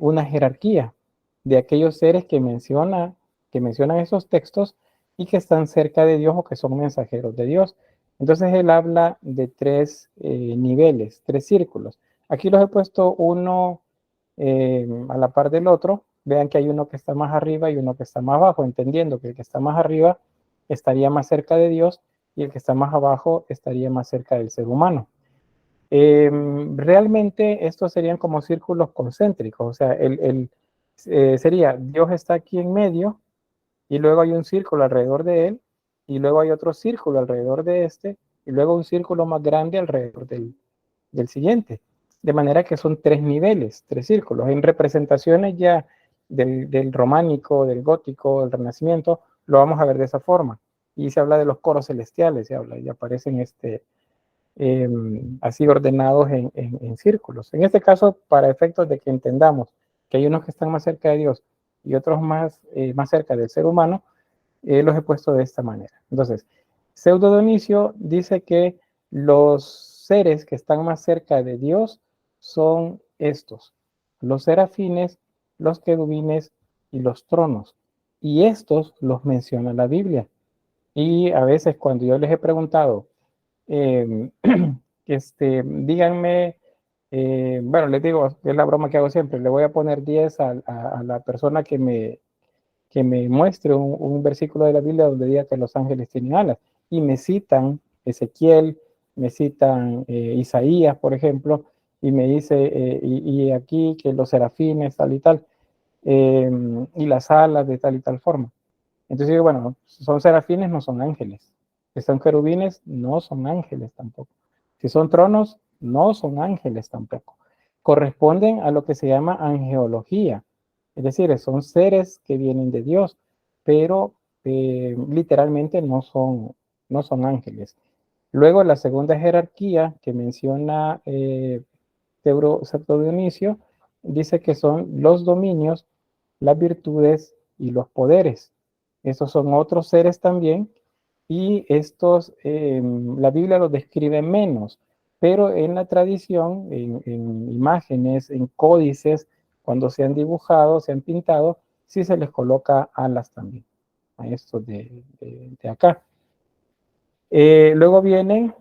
una jerarquía de aquellos seres que mencionan esos textos y que están cerca de Dios o que son mensajeros de Dios. Entonces él habla de tres niveles, tres círculos. Aquí los he puesto uno a la par del otro. Vean que hay uno que está más arriba y uno que está más abajo, entendiendo que el que está más arriba estaría más cerca de Dios y el que está más abajo estaría más cerca del ser humano. Realmente estos serían como círculos concéntricos, o sea, sería Dios está aquí en medio y luego hay un círculo alrededor de él y luego hay otro círculo alrededor de este y luego un círculo más grande alrededor del siguiente. De manera que son tres niveles, tres círculos. En representaciones ya del románico, del gótico, del renacimiento, lo vamos a ver de esa forma. Y se habla de los coros celestiales, se habla y aparecen así ordenados en círculos. En este caso, para efectos de que entendamos que hay unos que están más cerca de Dios y otros más cerca del ser humano, los he puesto de esta manera. Entonces, Pseudo Dionisio dice que los seres que están más cerca de Dios son estos, los serafines, los querubines y los tronos. Y estos los menciona la Biblia. Y a veces cuando yo les he preguntado, díganme, bueno, les digo, es la broma que hago siempre, le voy a poner 10 a la persona que me muestre un versículo de la Biblia donde diga que los ángeles tienen alas. Y me citan Ezequiel, me citan Isaías, por ejemplo, y me dice, y aquí que los serafines, tal y tal, y las alas de tal y tal forma. Entonces digo, bueno, son serafines, no son ángeles. Si son querubines, no son ángeles tampoco. Si son tronos, no son ángeles tampoco. Corresponden a lo que se llama angeología. Es decir, son seres que vienen de Dios, pero literalmente no son ángeles. Luego, la segunda jerarquía que menciona Pseudo Dionisio dice que son los dominios, las virtudes y los poderes. Estos son otros seres también y estos, la Biblia los describe menos, pero en la tradición, en imágenes, en códices, cuando se han dibujado, se han pintado, sí se les coloca alas también a estos de acá. Luego vienen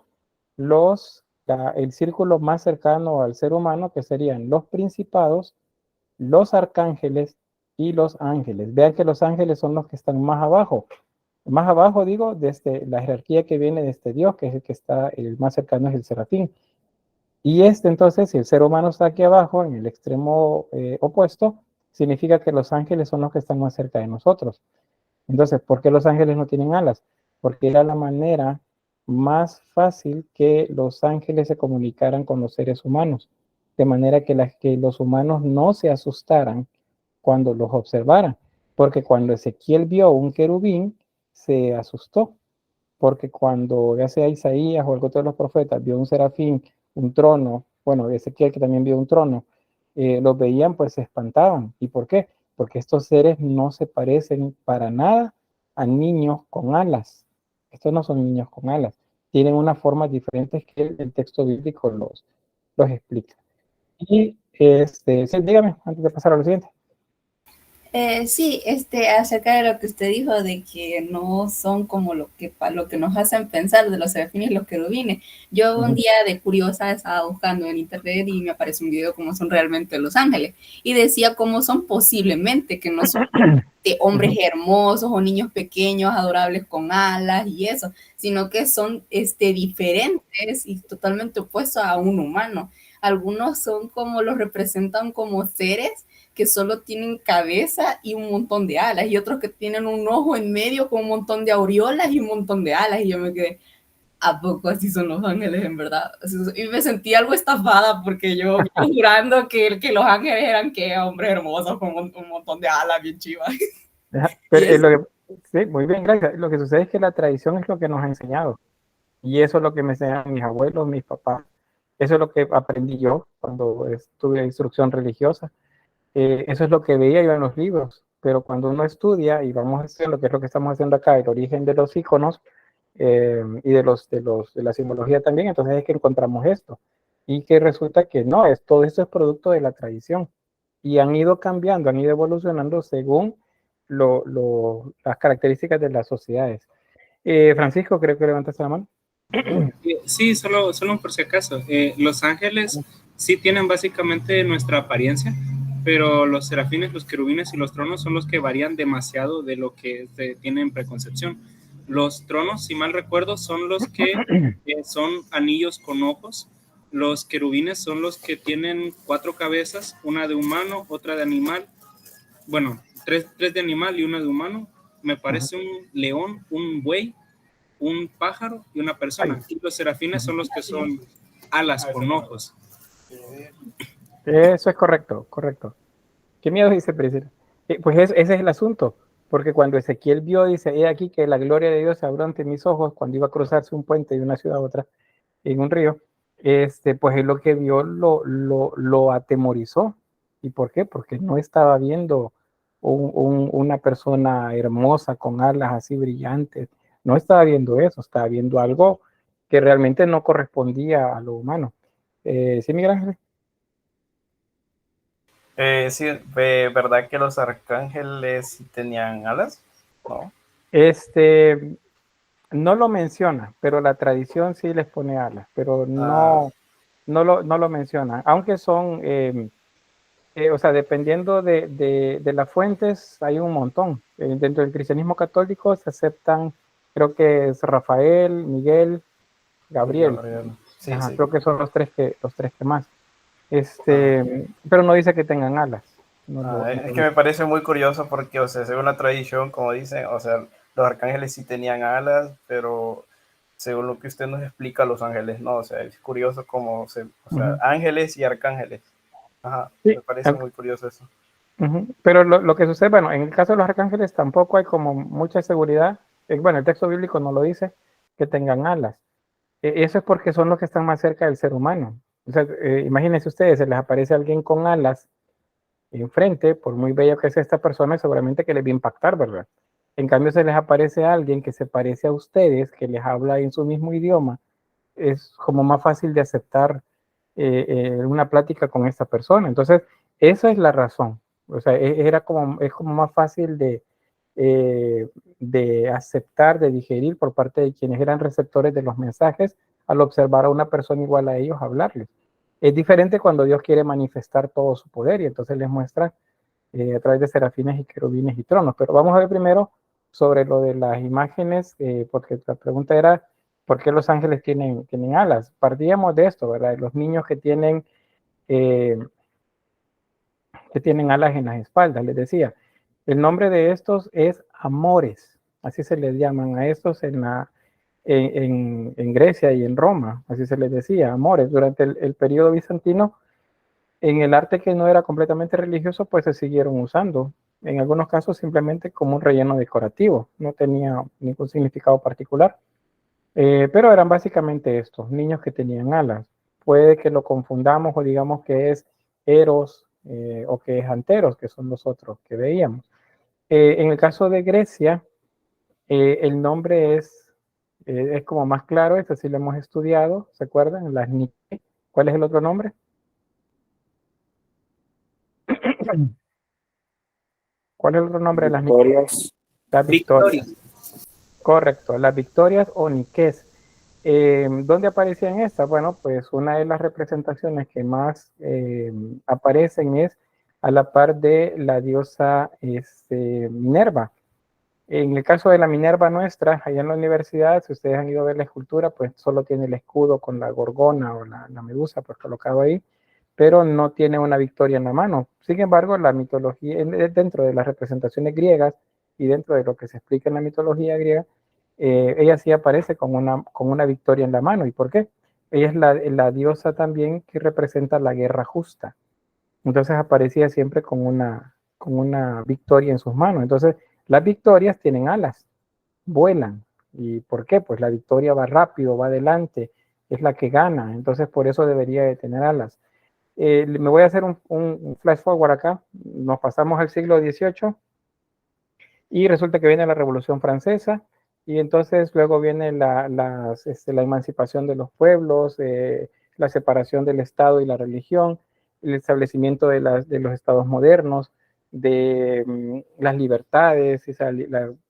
el círculo más cercano al ser humano, que serían los principados, los arcángeles y los ángeles. Vean que los ángeles son los que están más abajo. Más abajo, digo, desde la jerarquía que viene de este Dios, que es el que está, el más cercano es el serafín. Y entonces, si el ser humano está aquí abajo, en el extremo opuesto, significa que los ángeles son los que están más cerca de nosotros. Entonces, ¿por qué los ángeles no tienen alas? Porque era la manera más fácil que los ángeles se comunicaran con los seres humanos, de manera que los humanos no se asustaran cuando los observaran, porque cuando Ezequiel vio un querubín, se asustó, porque cuando ya sea Isaías o algo de los profetas vio un serafín, un trono, bueno, Ezequiel que también vio un trono, los veían, pues se espantaban. ¿Y por qué? Porque estos seres no se parecen para nada a niños con alas. Estos no son niños con alas. Tienen unas formas diferentes que el texto bíblico los explica. Y sí, dígame, antes de pasar a lo siguiente. Sí, acerca de lo que usted dijo, de que no son como lo que nos hacen pensar de los serafines y los querubines. Yo un día de curiosa estaba buscando en internet y me apareció un video cómo son realmente los ángeles. Y decía cómo son posiblemente, que no son de hombres hermosos o niños pequeños, adorables con alas y eso, sino que son diferentes y totalmente opuestos a un humano. Algunos son como los representan como seres que solo tienen cabeza y un montón de alas, y otros que tienen un ojo en medio con un montón de aureolas y un montón de alas, y yo me quedé, ¿a poco así son los ángeles en verdad? Y me sentí algo estafada porque yo jurando que los ángeles eran que hombres hermosos con un montón de alas bien chivas. Pero sí, muy bien, gracias. Lo que sucede es que la tradición es lo que nos ha enseñado, y eso es lo que me enseñaron mis abuelos, mis papás. Eso es lo que aprendí yo cuando estuve instrucción religiosa. Eso es lo que veía yo en los libros, pero cuando uno estudia, y vamos a hacer lo que es lo que estamos haciendo acá, el origen de los iconos y de la simbología también, entonces es que encontramos esto. Y que resulta que no, todo esto es producto de la tradición. Y han ido cambiando, han ido evolucionando según las características de las sociedades. Francisco, creo que levantaste la mano. Sí, solo por si acaso. Los ángeles sí tienen básicamente nuestra apariencia, pero los serafines, los querubines y los tronos son los que varían demasiado de lo que se tiene en preconcepción. Los tronos, si mal recuerdo, son los que son anillos con ojos. Los querubines son los que tienen 4 cabezas, una de humano, otra de animal. Bueno, tres de animal y una de humano. Me parece un león, un buey, un pájaro y una persona. Y los serafines son los que son alas con ojos. Eso es correcto, correcto. ¿Qué miedo dice Priscila? Pues ese es el asunto, porque cuando Ezequiel vio, dice, he aquí que la gloria de Dios se abrió ante mis ojos cuando iba a cruzarse un puente de una ciudad a otra en un río, pues él lo que vio lo atemorizó. ¿Y por qué? Porque no estaba viendo una persona hermosa con alas así brillantes, no estaba viendo eso, estaba viendo algo que realmente no correspondía a lo humano. ¿Sí, Miguel Ángel? Sí, ¿verdad que los arcángeles sí tenían alas? No. No lo menciona, pero la tradición sí les pone alas, pero no lo menciona, aunque son, o sea, dependiendo de las fuentes, hay un montón. Dentro del cristianismo católico se aceptan, creo que es Rafael, Miguel, Gabriel. Sí, Ajá, sí. creo que son los tres que más. Pero no dice que tengan alas. Es que me parece muy curioso porque, o sea, según la tradición, como dicen, o sea, los arcángeles sí tenían alas, pero según lo que usted nos explica, los ángeles no. O sea, es curioso como, o sea, ángeles y arcángeles. Ajá, sí, me parece muy curioso eso. Pero lo que sucede, bueno, en el caso de los arcángeles tampoco hay como mucha seguridad. Bueno, el texto bíblico no lo dice, que tengan alas. Eso es porque son los que están más cerca del ser humano. O sea, imagínense ustedes, se les aparece alguien con alas enfrente, por muy bello que sea esta persona, seguramente que les va a impactar, ¿verdad? En cambio, se les aparece alguien que se parece a ustedes, que les habla en su mismo idioma, es como más fácil de aceptar una plática con esta persona. Entonces, esa es la razón. O sea, es como más fácil de aceptar, de digerir por parte de quienes eran receptores de los mensajes al observar a una persona igual a ellos hablarles. Es diferente cuando Dios quiere manifestar todo su poder y entonces les muestra a través de serafines y querubines y tronos. Pero vamos a ver primero sobre lo de las imágenes, porque la pregunta era, ¿por qué los ángeles tienen alas? Partíamos de esto, ¿verdad? De los niños eh, que tienen alas en las espaldas, les decía. El nombre de estos es amores, así se les llaman a estos en Grecia y en Roma, así se les decía, amores. Durante el periodo bizantino, en el arte que no era completamente religioso, pues se siguieron usando. En algunos casos simplemente como un relleno decorativo, no tenía ningún significado particular. Pero eran básicamente estos, niños que tenían alas. Puede que lo confundamos o digamos que es Eros o que es Anteros, que son los otros que veíamos. En el caso de Grecia, el nombre es como más claro, este sí lo hemos estudiado, ¿se acuerdan? Las Nike. ¿Cuál es el otro nombre? ¿Cuál es el otro nombre de las Nike? Las victorias. Correcto, las victorias o Niques. ¿Dónde aparecían estas? Bueno, pues una de las representaciones que más aparecen es a la par de la diosa Minerva. En el caso de la Minerva nuestra, allá en la universidad, si ustedes han ido a ver la escultura, pues solo tiene el escudo con la gorgona o la medusa pues colocado ahí, pero no tiene una victoria en la mano. Sin embargo, la mitología, dentro de las representaciones griegas y dentro de lo que se explica en la mitología griega, ella sí aparece con una victoria en la mano. ¿Y por qué? Ella es la diosa también que representa la guerra justa. Entonces aparecía siempre con una victoria en sus manos. Entonces, las victorias tienen alas, vuelan. ¿Y por qué? Pues la victoria va rápido, va adelante, es la que gana. Entonces, por eso debería de tener alas. Me voy a hacer un flash forward acá. Nos pasamos al siglo XVIII y resulta que viene la Revolución Francesa y entonces luego viene la emancipación de los pueblos, la separación del Estado y la religión, el establecimiento de los estados modernos, de las libertades,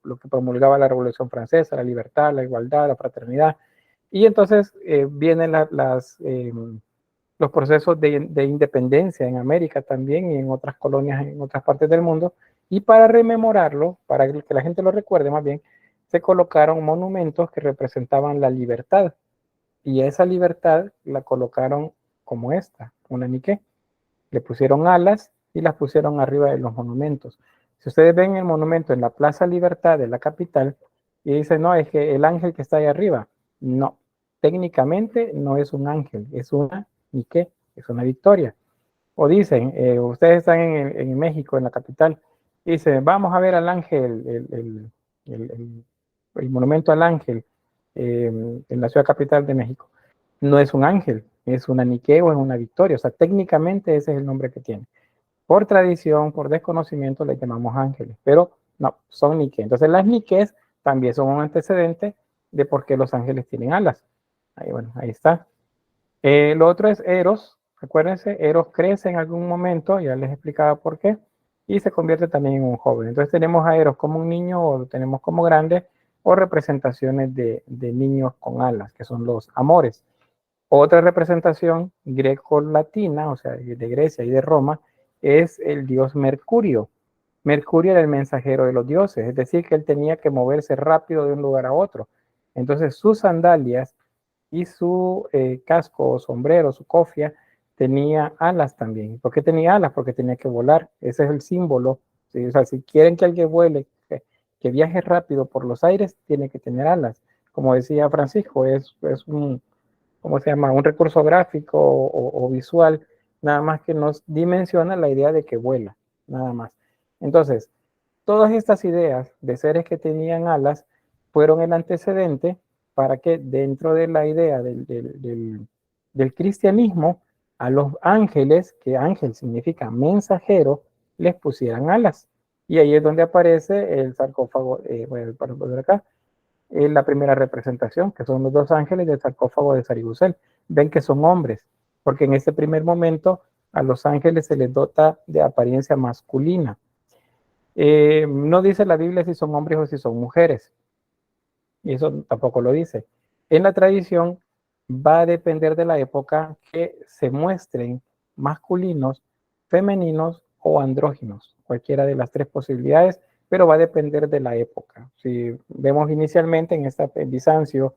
lo que promulgaba la Revolución Francesa, la libertad, la igualdad, la fraternidad. Y entonces vienen los procesos de independencia en América también y en otras colonias, en otras partes del mundo. Y para rememorarlo, para que la gente lo recuerde más bien, se colocaron monumentos que representaban la libertad. Y esa libertad la colocaron como esta, una niqué. Le pusieron alas y las pusieron arriba de los monumentos. Si ustedes ven el monumento en la Plaza Libertad de la capital, y dicen, no, es que el ángel que está ahí arriba. No, técnicamente no es un ángel, es una niqué, es una victoria. O dicen, ustedes están en México, en la capital, y dicen, vamos a ver al ángel, el monumento al ángel en la ciudad capital de México. No es un ángel, es una niqué o es una victoria. O sea, técnicamente ese es el nombre que tiene. Por tradición, por desconocimiento, le llamamos ángeles, pero no, son niqué. Entonces las niqués también son un antecedente de por qué los ángeles tienen alas. Ahí, bueno, ahí está. Lo otro es Eros. Acuérdense, Eros crece en algún momento, ya les explicaba por qué, y se convierte también en un joven. Entonces tenemos a Eros como un niño o lo tenemos como grande, o representaciones de niños con alas, que son los amores. Otra representación greco-latina, o sea, de Grecia y de Roma, es el dios Mercurio. Mercurio era el mensajero de los dioses, es decir, que él tenía que moverse rápido de un lugar a otro. Entonces sus sandalias y su casco o sombrero, su cofia, tenía alas también. ¿Por qué tenía alas? Porque tenía que volar. Ese es el símbolo. ¿Sí? O sea, si quieren que alguien vuele, que viaje rápido por los aires, tiene que tener alas. Como decía Francisco, es un, ¿cómo se llama? Un recurso gráfico o visual, nada más que nos dimensiona la idea de que vuela, nada más. Entonces, todas estas ideas de seres que tenían alas fueron el antecedente para que dentro de la idea del cristianismo, a los ángeles, que ángel significa mensajero, les pusieran alas. Y ahí es donde aparece el sarcófago, bueno, para volver acá, la primera representación, que son los dos ángeles del sarcófago de Sarigusel. Ven que son hombres, porque en ese primer momento a los ángeles se les dota de apariencia masculina. No dice la Biblia si son hombres o si son mujeres, y eso tampoco lo dice. En la tradición va a depender de la época que se muestren masculinos, femeninos o andróginos, cualquiera de las tres posibilidades, pero va a depender de la época. Si vemos inicialmente en Bizancio,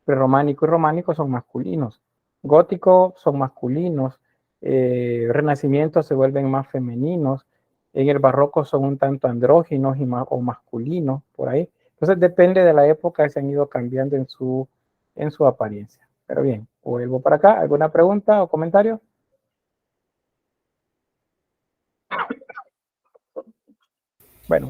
prerrománico y románico son masculinos, gótico son masculinos, renacimiento se vuelven más femeninos, en el barroco son un tanto andróginos o masculinos, por ahí. Entonces depende de la época, se han ido cambiando en su apariencia. Pero bien, vuelvo para acá. ¿Alguna pregunta o comentario? Bueno.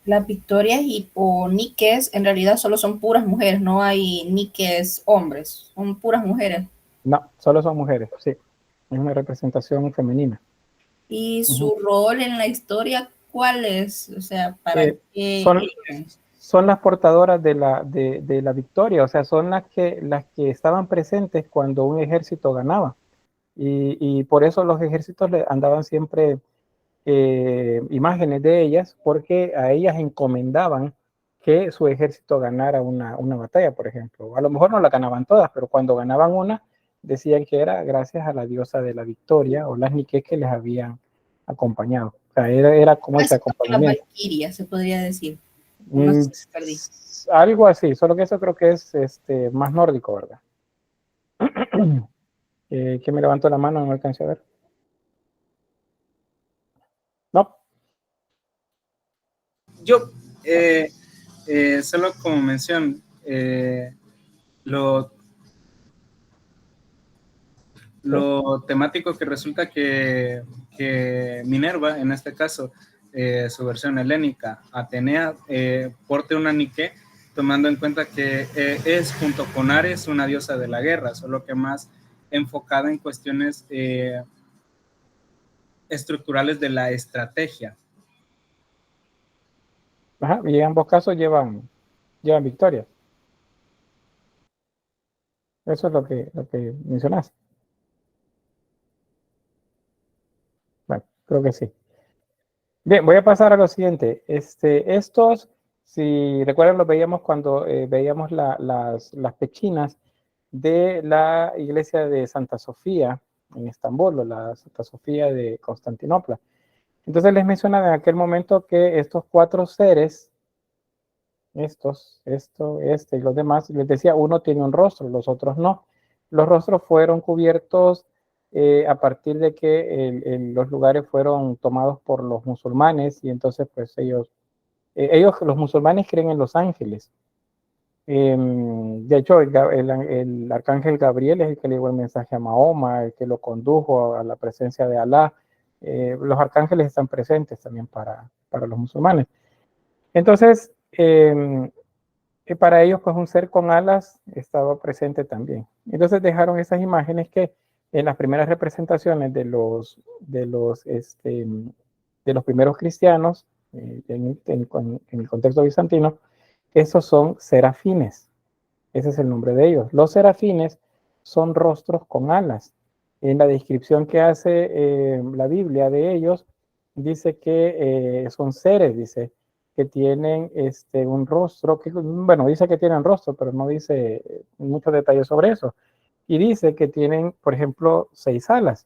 Las victorias o niques en realidad solo son puras mujeres, no hay niques hombres, son puras mujeres. No, solo son mujeres, sí. Es una representación femenina. ¿Y su rol en la historia cuál es? O sea, ¿para qué? Son las portadoras de la victoria, o sea, son las que estaban presentes cuando un ejército ganaba. Y por eso los ejércitos le andaban siempre imágenes de ellas, porque a ellas encomendaban que su ejército ganara una batalla, por ejemplo. A lo mejor no la ganaban todas, pero cuando ganaban una, decían que era gracias a la diosa de la victoria o las niques que les habían acompañado. O sea, era como ese acompañamiento. La valquiria, se podría decir. Algo así, solo que eso creo que es más nórdico, ¿verdad? ¿Quién me levantó la mano? No me alcancé a ver. No. Yo, solo como mención, lo temático que resulta que Minerva, en este caso, su versión helénica, Atenea, porte una niqué, tomando en cuenta que es junto con Ares una diosa de la guerra, solo que más enfocada en cuestiones estructurales de la estrategia. Ajá, y en ambos casos llevan victorias. Eso es lo que mencionaste. Bueno, creo que sí. Bien, voy a pasar a lo siguiente. Estos, si recuerdan, los veíamos cuando veíamos las pechinas de la iglesia de Santa Sofía en Estambul, o la Santa Sofía de Constantinopla. Entonces les mencionaba en aquel momento que estos 4 seres, este y los demás, les decía, uno tiene un rostro, los otros no. Los rostros fueron cubiertos a partir de que los lugares fueron tomados por los musulmanes, y entonces pues ellos, los musulmanes creen en los ángeles. De hecho, el arcángel Gabriel es el que le dio el mensaje a Mahoma, el que lo condujo a la presencia de Alá. Los arcángeles están presentes también para los musulmanes. Entonces, para ellos, pues un ser con alas estaba presente también. Entonces dejaron esas imágenes que en las primeras representaciones de los primeros cristianos, en el contexto bizantino, esos son serafines. Ese es el nombre de ellos. Los serafines son rostros con alas. En la descripción que hace la Biblia de ellos, dice que son seres, dice, que tienen un rostro, bueno, dice que tienen rostro, pero no dice muchos detalles sobre eso. Y dice que tienen, por ejemplo, 6 alas.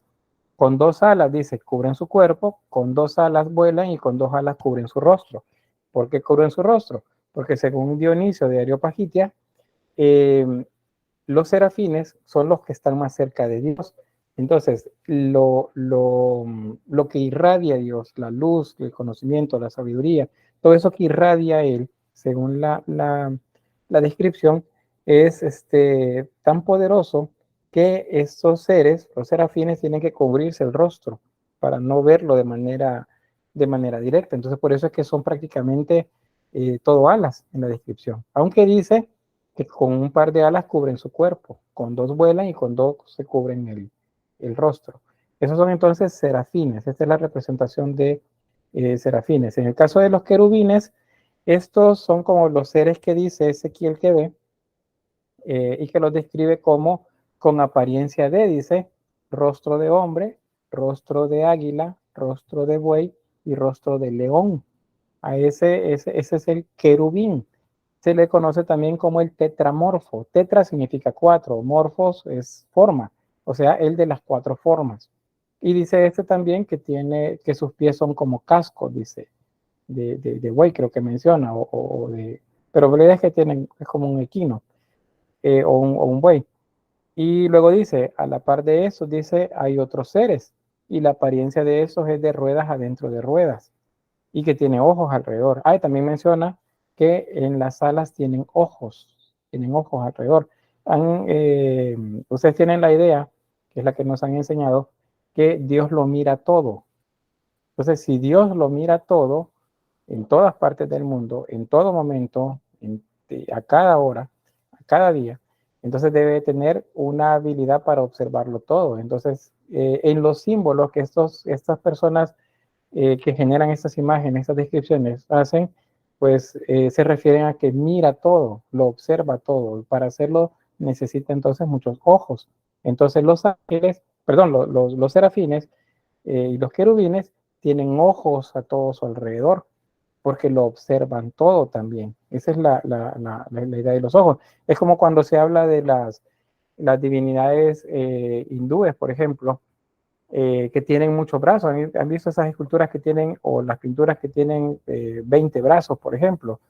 Con 2 alas, dice, cubren su cuerpo, con 2 alas vuelan y con 2 alas cubren su rostro. ¿Por qué cubren su rostro? Porque según Dionisio de Areopagitia, los serafines son los que están más cerca de Dios. Entonces, lo que irradia Dios, la luz, el conocimiento, la sabiduría, todo eso que irradia Él, según la descripción, es tan poderoso que estos seres, los serafines, tienen que cubrirse el rostro para no verlo de manera directa. Entonces, por eso es que son prácticamente todo alas en la descripción. Aunque dice que con un par de alas cubren su cuerpo, con 2 vuelan y con 2 se cubren el rostro. Esos son entonces serafines. Esta es la representación de serafines. En el caso de los querubines, estos son como los seres que dice Ezequiel que ve, y que los describe como con apariencia de, dice, rostro de hombre, rostro de águila, rostro de buey y rostro de león. A ese es el querubín. Se le conoce también como el tetramorfo. Tetra significa 4, morfos es forma, o sea, el de las 4 formas. Y dice también que sus pies son como cascos, dice, de buey, creo que menciona, pero la verdad es que es como un equino, o un buey. Y luego dice, a la par de eso, dice, hay otros seres, y la apariencia de esos es de ruedas adentro de ruedas, y que tiene ojos alrededor. También menciona que en las alas tienen ojos alrededor. Ustedes tienen la idea, que es la que nos han enseñado, que Dios lo mira todo. Entonces, si Dios lo mira todo, en todas partes del mundo, en todo momento, a cada hora, a cada día, entonces debe tener una habilidad para observarlo todo. Entonces, en los símbolos que estas personas que generan estas imágenes, estas descripciones hacen, pues se refieren a que mira todo, lo observa todo. Para hacerlo necesita entonces muchos ojos. Entonces los ángeles, perdón, los serafines y los querubines tienen ojos a todo su alrededor, porque lo observan todo también. Esa es la idea de los ojos. Es como cuando se habla de las divinidades hindúes, por ejemplo, que tienen muchos brazos. ¿Han visto esas esculturas que tienen, o las pinturas que tienen 20 brazos, por ejemplo?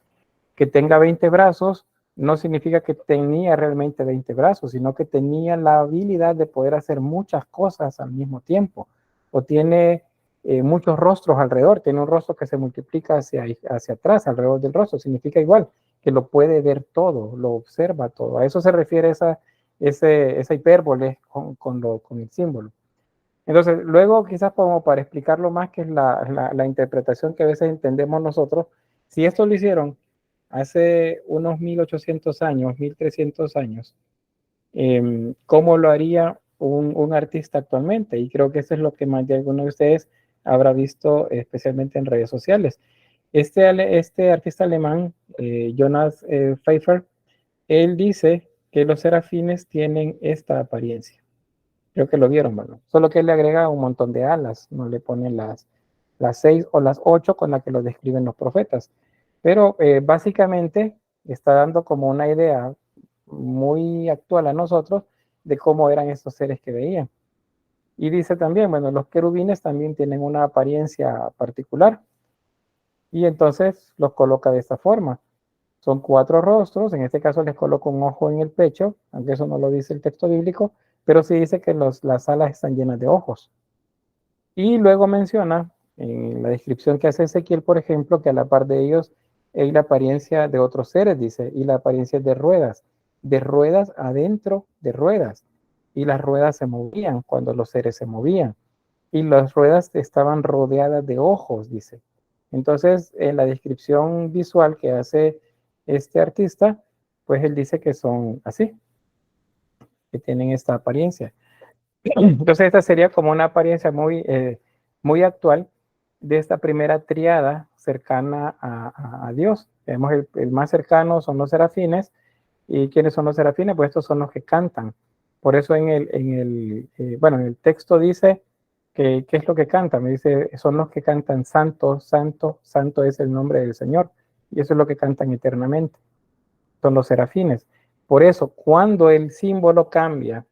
Que tenga 20 brazos no significa que tenía realmente 20 brazos, sino que tenía la habilidad de poder hacer muchas cosas al mismo tiempo. O tiene muchos rostros alrededor, tiene un rostro que se multiplica hacia atrás, alrededor del rostro. Significa igual, que lo puede ver todo, lo observa todo. A eso se refiere esa hipérbole con el símbolo. Entonces, luego quizás como para explicarlo más, que es la interpretación que a veces entendemos nosotros, si esto lo hicieron hace unos 1800 años, 1300 años, ¿cómo lo haría un artista actualmente, y creo que eso es lo que más de alguno de ustedes habrá visto, especialmente en redes sociales. Este artista alemán, Jonas Pfeiffer, él dice que los serafines tienen esta apariencia. Creo que lo vieron, ¿verdad? Solo que él le agrega un montón de alas, no le pone las 6 o las 8 con las que lo describen los profetas. Pero básicamente está dando como una idea muy actual a nosotros de cómo eran estos seres que veían. Y dice también, bueno, los querubines también tienen una apariencia particular. Y entonces los coloca de esta forma. Son 4 rostros, en este caso les coloco un ojo en el pecho, aunque eso no lo dice el texto bíblico, pero sí dice que las alas están llenas de ojos. Y luego menciona en la descripción que hace Ezequiel, por ejemplo, que a la par de ellos hay la apariencia de otros seres, dice, y la apariencia de ruedas adentro de ruedas. Y las ruedas se movían cuando los seres se movían. Y las ruedas estaban rodeadas de ojos, dice. Entonces, en la descripción visual que hace este artista, pues él dice que son así, que tienen esta apariencia. Entonces, esta sería como una apariencia muy actual de esta primera triada cercana a Dios. Tenemos el más cercano son los serafines. ¿Y quiénes son los serafines? Pues estos son los que cantan. Por eso en el texto dice que ¿qué es lo que cantan? Me dice, son los que cantan santo, santo, santo es el nombre del Señor. Y eso es lo que cantan eternamente. Son los serafines. Por eso, cuando el símbolo cambia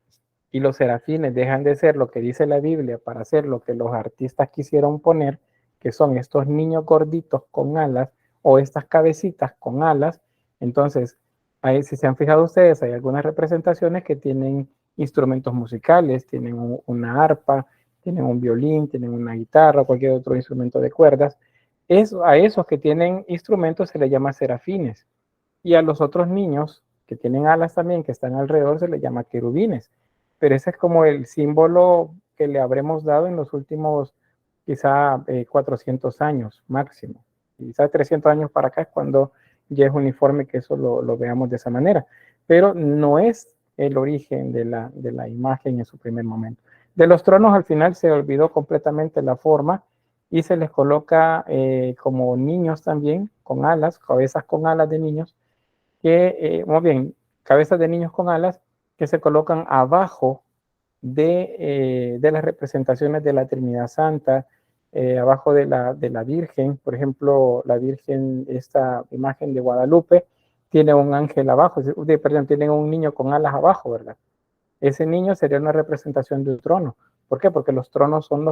y los serafines dejan de ser lo que dice la Biblia para ser lo que los artistas quisieron poner, que son estos niños gorditos con alas o estas cabecitas con alas, entonces, ahí, si se han fijado ustedes, hay algunas representaciones que tienen instrumentos musicales, tienen una arpa, tienen un violín, tienen una guitarra, cualquier otro instrumento de cuerdas. A esos que tienen instrumentos se les llama serafines. Y a los otros niños que tienen alas también, que están alrededor, se les llama querubines. Pero ese es como el símbolo que le habremos dado en los últimos quizá 400 años máximo. Quizá 300 años para acá es cuando ya es uniforme que eso lo veamos de esa manera. Pero no es el origen de la imagen en su primer momento. De los tronos al final se olvidó completamente la forma y se les coloca como niños también, con alas, cabezas con alas de niños, más bien, cabezas de niños con alas que se colocan abajo de las representaciones de la Trinidad Santa, abajo de la Virgen. Por ejemplo, la Virgen, esta imagen de Guadalupe, tiene un ángel abajo, perdón, tiene un niño con alas abajo, ¿verdad? Ese niño sería una representación de un trono. ¿Por qué? Porque los tronos son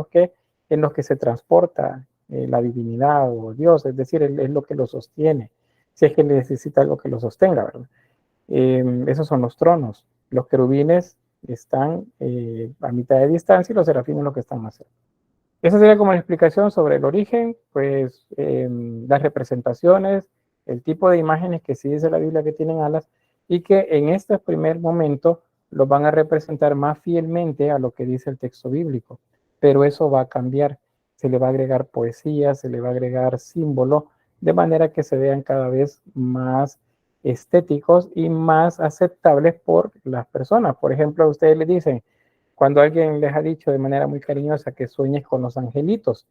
en los que se transporta la divinidad o Dios, es decir, es lo que lo sostiene, si es que necesita algo que lo sostenga, ¿verdad? Esos son los tronos. Los querubines están a mitad de distancia y los serafines lo que están más cerca. Esa sería como la explicación sobre el origen, pues las representaciones, el tipo de imágenes que sí dice la Biblia que tienen alas y que en este primer momento los van a representar más fielmente a lo que dice el texto bíblico. Pero eso va a cambiar, se le va a agregar poesía, se le va a agregar símbolo, de manera que se vean cada vez más estéticos y más aceptables por las personas. Por ejemplo, a ustedes les dicen, cuando alguien les ha dicho de manera muy cariñosa que sueñes con los angelitos,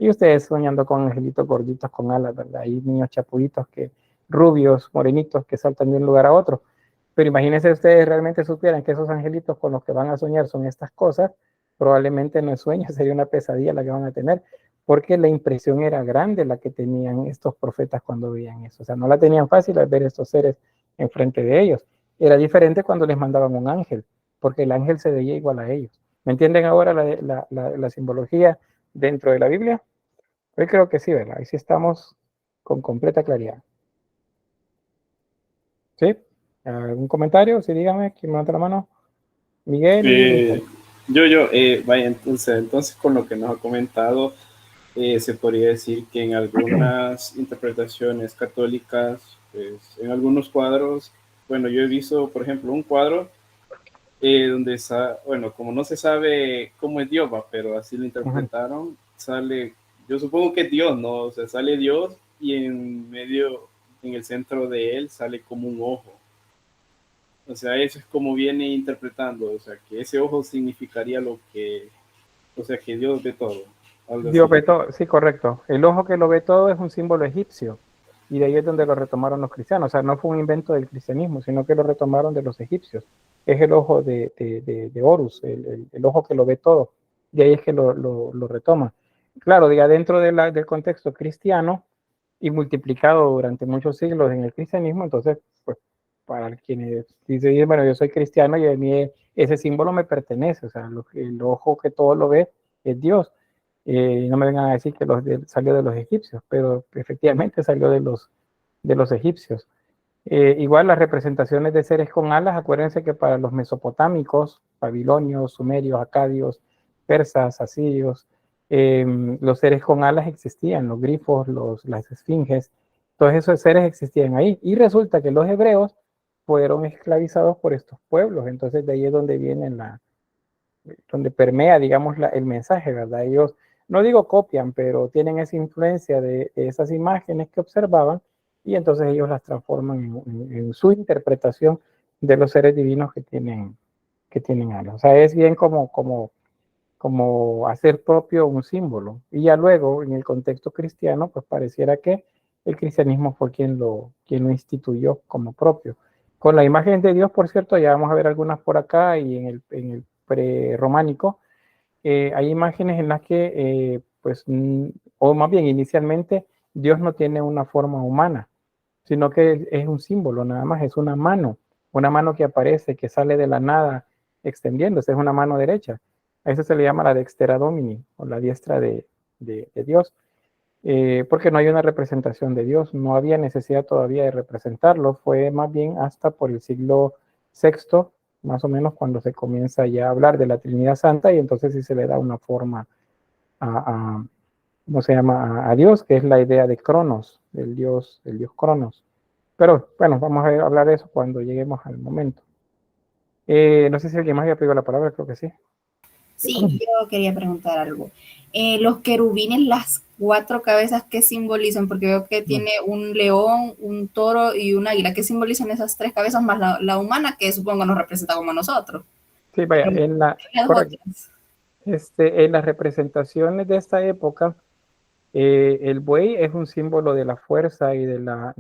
y ustedes soñando con angelitos gorditos con alas, ¿verdad? Hay niños chapuditos rubios, morenitos, que saltan de un lugar a otro. Pero imagínense ustedes realmente supieran que esos angelitos con los que van a soñar son estas cosas, probablemente no es sueño, sería una pesadilla la que van a tener, porque la impresión era grande la que tenían estos profetas cuando veían eso. O sea, no la tenían fácil al ver estos seres enfrente de ellos. Era diferente cuando les mandaban un ángel, porque el ángel se veía igual a ellos. ¿Me entienden ahora la simbología dentro de la Biblia? Yo creo que sí, ¿verdad? Ahí sí estamos con completa claridad. ¿Sí? ¿Algún comentario? Sí, dígame, ¿quién me levanta la mano? Miguel. Vaya, entonces con lo que nos ha comentado, se podría decir que en algunas interpretaciones católicas, pues, en algunos cuadros, bueno, yo he visto, por ejemplo, un cuadro donde, bueno, como no se sabe cómo es Dios, pero así lo interpretaron, sale, yo supongo que es Dios, ¿no? O sea, sale Dios y en medio, en el centro de él, sale como un ojo. O sea, eso es como viene interpretando, o sea, que ese ojo significaría lo que, o sea, que Dios ve todo. Dios ve todo, sí, correcto. El ojo que lo ve todo es un símbolo egipcio. Y de ahí es donde lo retomaron los cristianos. O sea, no fue un invento del cristianismo, sino que lo retomaron de los egipcios. Es el ojo de Horus, el ojo que lo ve todo. De ahí es que lo retoma. Claro, diga, dentro del contexto cristiano y multiplicado durante muchos siglos en el cristianismo, entonces, pues, para quienes dicen, bueno, yo soy cristiano y a mí ese símbolo me pertenece. O sea, el ojo que todo lo ve es Dios. No me vengan a decir que salió de los egipcios, pero efectivamente salió de los egipcios. Igual las representaciones de seres con alas, acuérdense que para los mesopotámicos, babilonios, sumerios, acadios, persas, asirios, los seres con alas existían, los grifos, las esfinges, todos esos seres existían ahí. Y resulta que los hebreos fueron esclavizados por estos pueblos, entonces de ahí es donde viene donde permea, digamos, el mensaje, ¿verdad? Ellos, no digo copian, pero tienen esa influencia de esas imágenes que observaban y entonces ellos las transforman en su interpretación de los seres divinos que tienen alas. O sea, es bien como hacer propio un símbolo. Y ya luego, en el contexto cristiano, pues pareciera que el cristianismo fue quien lo instituyó como propio. Con la imagen de Dios, por cierto, ya vamos a ver algunas por acá y en el prerrománico, hay imágenes en las que, pues, o más bien inicialmente, Dios no tiene una forma humana, sino que es un símbolo, nada más, es una mano que aparece, que sale de la nada extendiéndose, es una mano derecha. A eso se le llama la dextera domini, o la diestra de Dios, porque no hay una representación de Dios, no había necesidad todavía de representarlo, fue más bien hasta por el siglo VI, más o menos, cuando se comienza ya a hablar de la Trinidad Santa, y entonces sí se le da una forma ¿cómo se llama? A Dios, que es la idea de Cronos, el Dios Cronos. Pero bueno, vamos a hablar de eso cuando lleguemos al momento. No sé si alguien más había pedido la palabra, creo que sí. Sí, yo quería preguntar algo. Los querubines, las 4 cabezas, ¿qué simbolizan? Porque veo que tiene un león, un toro y un águila. ¿Qué simbolizan esas 3 cabezas más la humana, que supongo nos representa como a nosotros? Sí, vaya, en las representaciones de esta época, el buey es un símbolo de la fuerza y de la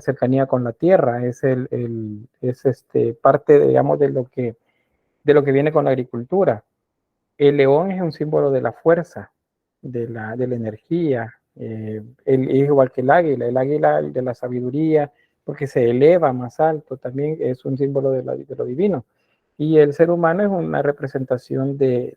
cercanía con la tierra. Es parte, digamos, de lo que viene con la agricultura. El león es un símbolo de la fuerza, de la energía. Es igual que el águila de la sabiduría, porque se eleva más alto, también es un símbolo de lo divino. Y el ser humano es una representación de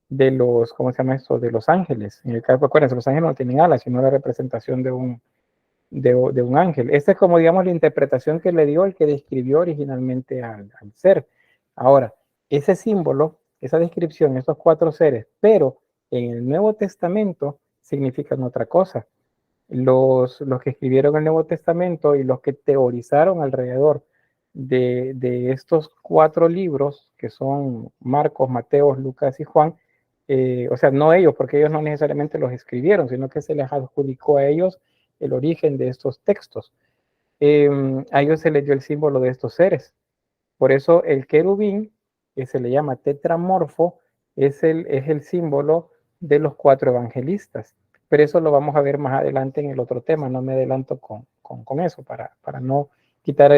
los, ¿cómo se llama esto? De los ángeles. En el caso, acuérdense, los ángeles no tienen alas, sino la representación de un ángel. Esta es como, digamos, la interpretación que le dio el que describió originalmente al ser. Ahora, ese símbolo, esa descripción, esos 4 seres, pero en el Nuevo Testamento significan otra cosa. Los que escribieron el Nuevo Testamento y los que teorizaron alrededor de estos 4 libros, que son Marcos, Mateo, Lucas y Juan, o sea, no ellos, porque ellos no necesariamente los escribieron, sino que se les adjudicó a ellos el origen de estos textos. A ellos se les dio el símbolo de estos seres. Por eso el querubín, que se le llama tetramorfo, es el símbolo de los 4 evangelistas. Pero eso lo vamos a ver más adelante en el otro tema, no me adelanto con eso, para no quitar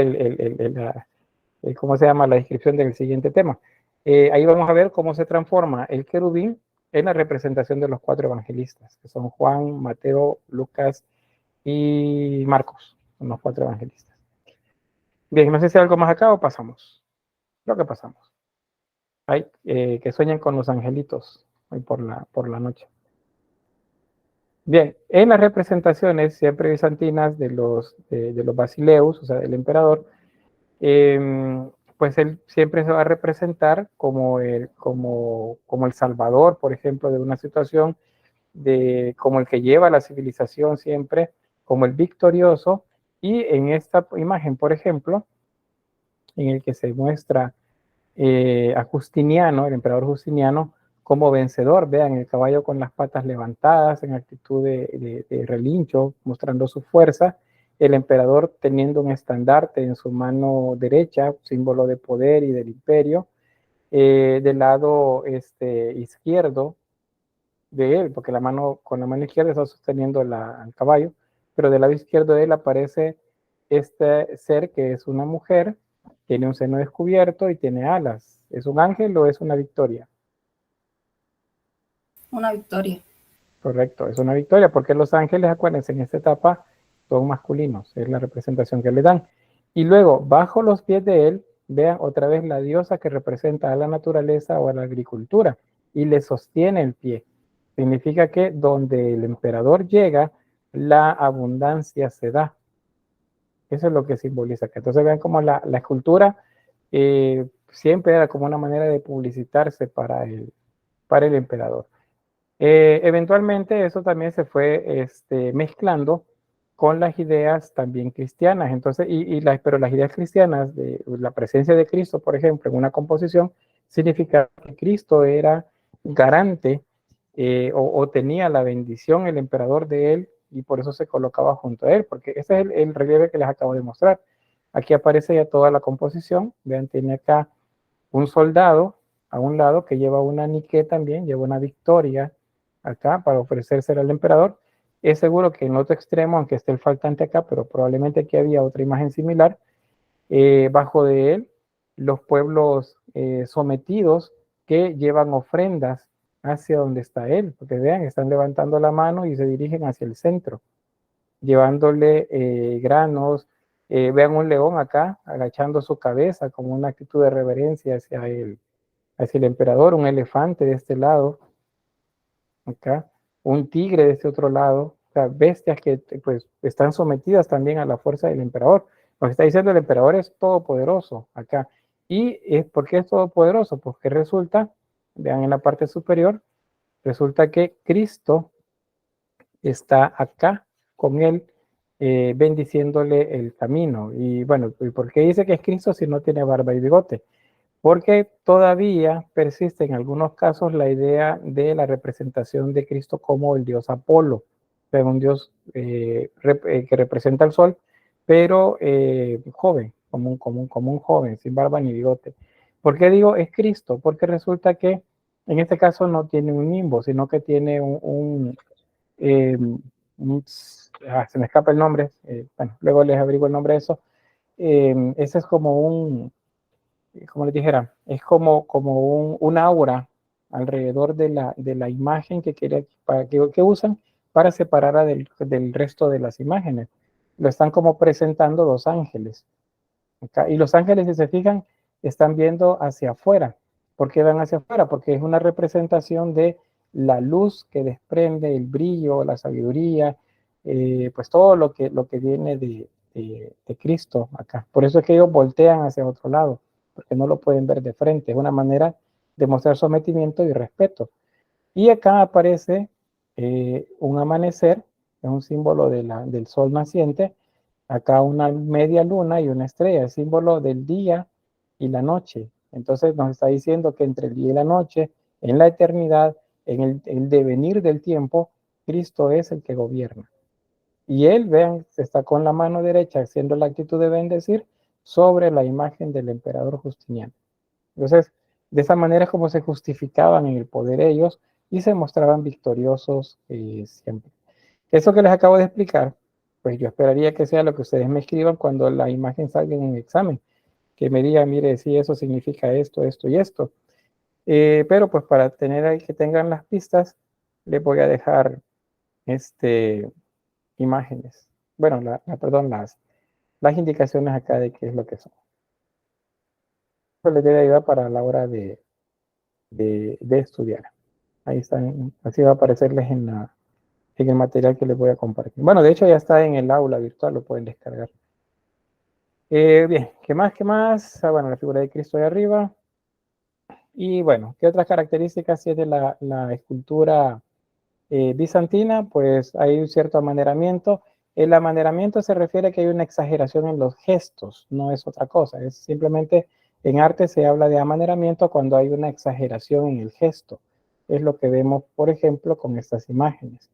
¿cómo se llama? La descripción del siguiente tema. Ahí vamos a ver cómo se transforma el querubín en la representación de los 4 evangelistas, que son Juan, Mateo, Lucas y Marcos, son los 4 evangelistas. Bien, no sé si hay algo más acá o pasamos. Creo que pasamos. Hay que sueñan con los angelitos hoy por la noche. Bien, en las representaciones siempre bizantinas de los basileus, o sea, del emperador, pues él siempre se va a representar como el salvador, por ejemplo, de una situación, como el que lleva la civilización siempre, como el victorioso, y en esta imagen, por ejemplo, en el que se muestra a Justiniano, el emperador Justiniano, como vencedor. Vean, el caballo con las patas levantadas, en actitud de relincho, mostrando su fuerza. el emperador teniendo un estandarte en su mano derecha, símbolo de poder y del imperio, del lado izquierdo de él, porque con la mano izquierda está sosteniendo al caballo, pero del lado izquierdo de él aparece este ser que es una mujer, tiene un seno descubierto y tiene alas. ¿Es un ángel o es una victoria? Una victoria. Correcto, es una victoria, porque los ángeles, acuérdense, en esta etapa son masculinos, es la representación que le dan. Y luego, bajo los pies de él, vean otra vez la diosa que representa a la naturaleza o a la agricultura y le sostiene el pie. Significa que donde el emperador llega, la abundancia se da. Eso es lo que simboliza. Que entonces vean como la escultura siempre era como una manera de publicitarse para el emperador. Eventualmente eso también se fue mezclando con las ideas también cristianas. Entonces, pero las ideas cristianas de la presencia de Cristo, por ejemplo, en una composición, significa que Cristo era garante o tenía la bendición el emperador de él y por eso se colocaba junto a él, porque ese es el relieve que les acabo de mostrar. Aquí aparece ya toda la composición. Vean, tiene acá un soldado a un lado que lleva una Nike también, lleva una victoria acá para ofrecerse al emperador. Es seguro que en el otro extremo, aunque esté el faltante acá, pero probablemente aquí había otra imagen similar, bajo de él, los pueblos sometidos que llevan ofrendas hacia donde está él, porque vean, están levantando la mano y se dirigen hacia el centro, llevándole granos. Vean un león acá, agachando su cabeza como una actitud de reverencia hacia el emperador, un elefante de este lado, acá, un tigre de este otro lado, o sea, bestias que pues están sometidas también a la fuerza del emperador. Lo que está diciendo el emperador es todopoderoso acá. ¿Y por qué es todopoderoso? Porque resulta, vean en la parte superior, resulta que Cristo está acá con él, bendiciéndole el camino. Y bueno, ¿por qué dice que es Cristo si no tiene barba y bigote? Porque todavía persiste en algunos casos la idea de la representación de Cristo como el dios Apolo, o sea, un dios que representa al sol, pero joven, como un joven, sin barba ni bigote. ¿Por qué digo es Cristo? Porque resulta que en este caso no tiene un nimbo, sino que tiene se me escapa el nombre, bueno, luego les averiguo el nombre de eso. Ese es como como les dijera, es como un aura alrededor de la imagen que usan para separarla del resto de las imágenes. Lo están como presentando los ángeles. ¿Okay? Y los ángeles, si se fijan, están viendo hacia afuera. ¿Por qué van hacia afuera? Porque es una representación de la luz que desprende, el brillo, la sabiduría, pues todo lo que viene de Cristo acá. Por eso es que ellos voltean hacia otro lado, porque no lo pueden ver de frente. Es una manera de mostrar sometimiento y respeto. Y acá aparece un amanecer, es un símbolo del sol naciente. Acá una media luna y una estrella, es símbolo del día y la noche. Entonces nos está diciendo que entre el día y la noche, en la eternidad, en el devenir del tiempo, Cristo es el que gobierna. Y él, vean, está con la mano derecha haciendo la actitud de bendecir sobre la imagen del emperador Justiniano. Entonces, de esa manera es como se justificaban en el poder ellos y se mostraban victoriosos siempre. Eso que les acabo de explicar, pues yo esperaría que sea lo que ustedes me escriban cuando la imagen salga en el examen, que me digan, mire, si eso significa esto, esto y esto. Pero pues para tener ahí que tengan las pistas, les voy a dejar imágenes. Bueno, perdón, las indicaciones acá de qué es lo que son. Eso les debe ayudar para la hora de estudiar. Ahí están, así va a aparecerles en el material que les voy a compartir. Bueno, de hecho ya está en el aula virtual, lo pueden descargar. Bien, ¿qué más? ¿Qué más? Bueno, la figura de Cristo ahí arriba. Y bueno, ¿qué otras características tiene la escultura bizantina? Pues hay un cierto amaneramiento. El amaneramiento se refiere a que hay una exageración en los gestos, no es otra cosa, es simplemente en arte se habla de amaneramiento cuando hay una exageración en el gesto. Es lo que vemos, por ejemplo, con estas imágenes.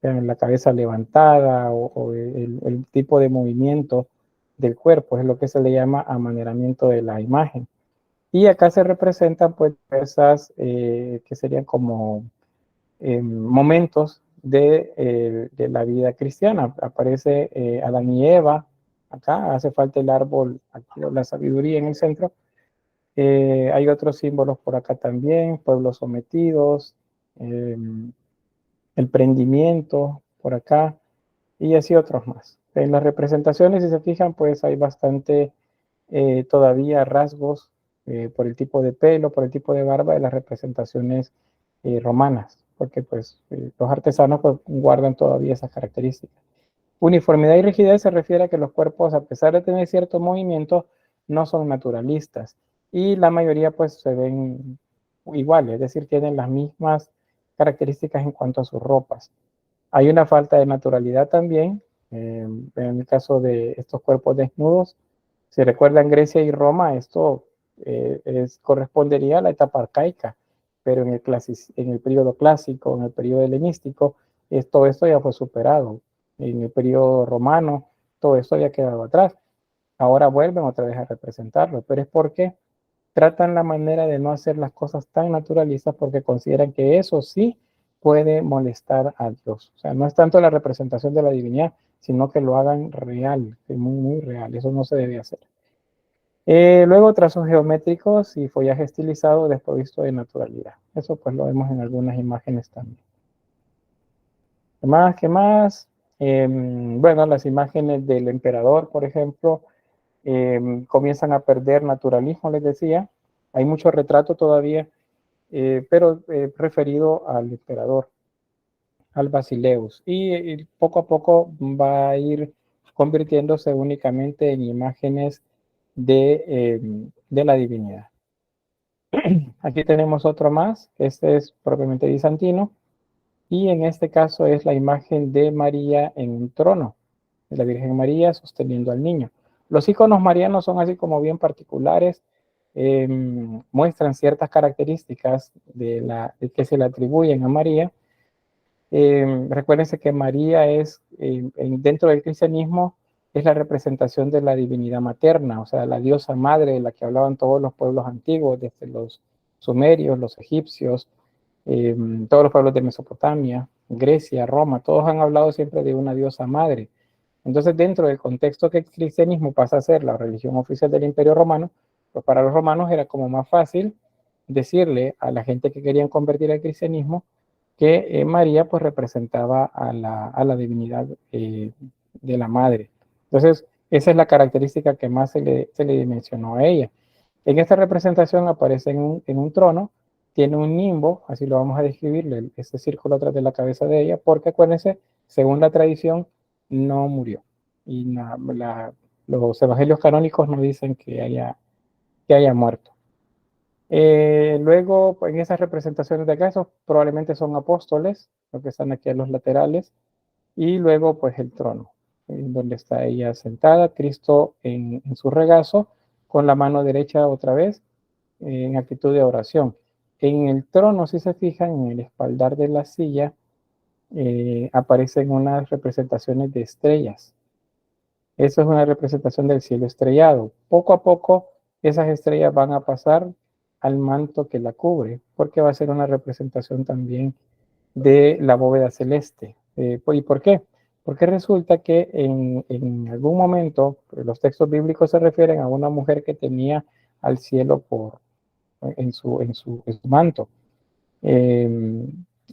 la cabeza levantada o el tipo de movimiento del cuerpo, es lo que se le llama amaneramiento de la imagen. Y acá se representan pues diversas, que serían como momentos de la vida cristiana. Aparece Adán y Eva, acá hace falta el árbol, aquí, la sabiduría en el centro. Hay otros símbolos por acá también, pueblos sometidos, el prendimiento por acá, y así otros más. En las representaciones, si se fijan, pues hay bastante todavía rasgos por el tipo de pelo, por el tipo de barba de las representaciones romanas, porque pues los artesanos pues, guardan todavía esas características. Uniformidad y rigidez se refiere a que los cuerpos, a pesar de tener cierto movimiento, no son naturalistas, y la mayoría pues se ven iguales, es decir, tienen las mismas características en cuanto a sus ropas. Hay una falta de naturalidad también, en el caso de estos cuerpos desnudos. Si recuerdan Grecia y Roma, esto correspondería a la etapa arcaica, pero en el periodo clásico, en el periodo helenístico, todo esto ya fue superado. En el periodo romano, todo esto había quedado atrás. Ahora vuelven otra vez a representarlo, pero es porque tratan la manera de no hacer las cosas tan naturalistas porque consideran que eso sí puede molestar a Dios. O sea, no es tanto la representación de la divinidad, sino que lo hagan real, muy, muy real. Eso no se debe hacer. Luego, trazos geométricos y follaje estilizado desprovisto de naturalidad. Eso pues lo vemos en algunas imágenes también. ¿Qué más? ¿Qué más? Bueno, las imágenes del emperador, por ejemplo, comienzan a perder naturalismo, les decía. Hay mucho retrato todavía, pero referido al emperador, al Basileus. Y poco a poco va a ir convirtiéndose únicamente en imágenes de la divinidad. Aquí tenemos otro más, este es propiamente bizantino, y en este caso es la imagen de María en un trono, de la Virgen María sosteniendo al niño. Los iconos marianos son así como bien particulares, muestran ciertas características de que se le atribuyen a María. Recuérdense que María es, dentro del cristianismo, es la representación de la divinidad materna, o sea, la diosa madre de la que hablaban todos los pueblos antiguos, desde los sumerios, los egipcios, todos los pueblos de Mesopotamia, Grecia, Roma, todos han hablado siempre de una diosa madre. Entonces, dentro del contexto que el cristianismo pasa a ser la religión oficial del Imperio Romano, pues para los romanos era como más fácil decirle a la gente que querían convertir al cristianismo que María pues representaba a la divinidad de la madre. Entonces, esa es la característica que más se le dimensionó a ella. En esta representación aparece en un trono, tiene un nimbo, así lo vamos a describir, ese círculo atrás de la cabeza de ella, porque acuérdense, según la tradición, no murió. Y los evangelios canónicos no dicen que haya muerto. Luego, en esas representaciones de acá, esos probablemente son apóstoles, los que están aquí a los laterales, y luego pues el trono, donde está ella sentada, Cristo en su regazo, con la mano derecha otra vez, en actitud de oración. En el trono, si se fijan, en el espaldar de la silla, aparecen unas representaciones de estrellas. Eso es una representación del cielo estrellado. Poco a poco, esas estrellas van a pasar al manto que la cubre, porque va a ser una representación también de la bóveda celeste. ¿Y por qué? Porque resulta que en algún momento, los textos bíblicos se refieren a una mujer que tenía al cielo en su manto,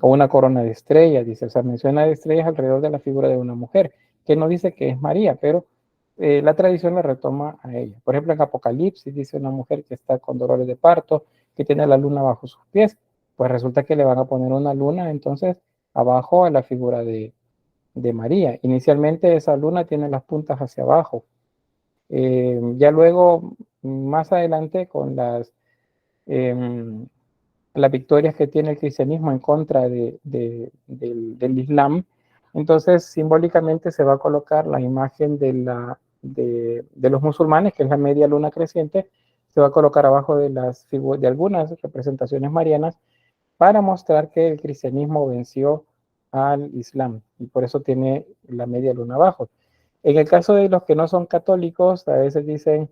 o una corona de estrellas, dice, o sea, menciona de estrellas alrededor de la figura de una mujer, que no dice que es María, pero la tradición la retoma a ella. Por ejemplo, en Apocalipsis dice una mujer que está con dolores de parto, que tiene la luna bajo sus pies, pues resulta que le van a poner una luna entonces abajo a la figura de María. Inicialmente esa luna tiene las puntas hacia abajo. Ya luego, más adelante, con las victorias que tiene el cristianismo en contra del Islam, entonces simbólicamente se va a colocar la imagen de los musulmanes, que es la media luna creciente, se va a colocar abajo de algunas representaciones marianas para mostrar que el cristianismo venció al Islam y por eso tiene la media luna abajo. En el caso de los que no son católicos, a veces dicen,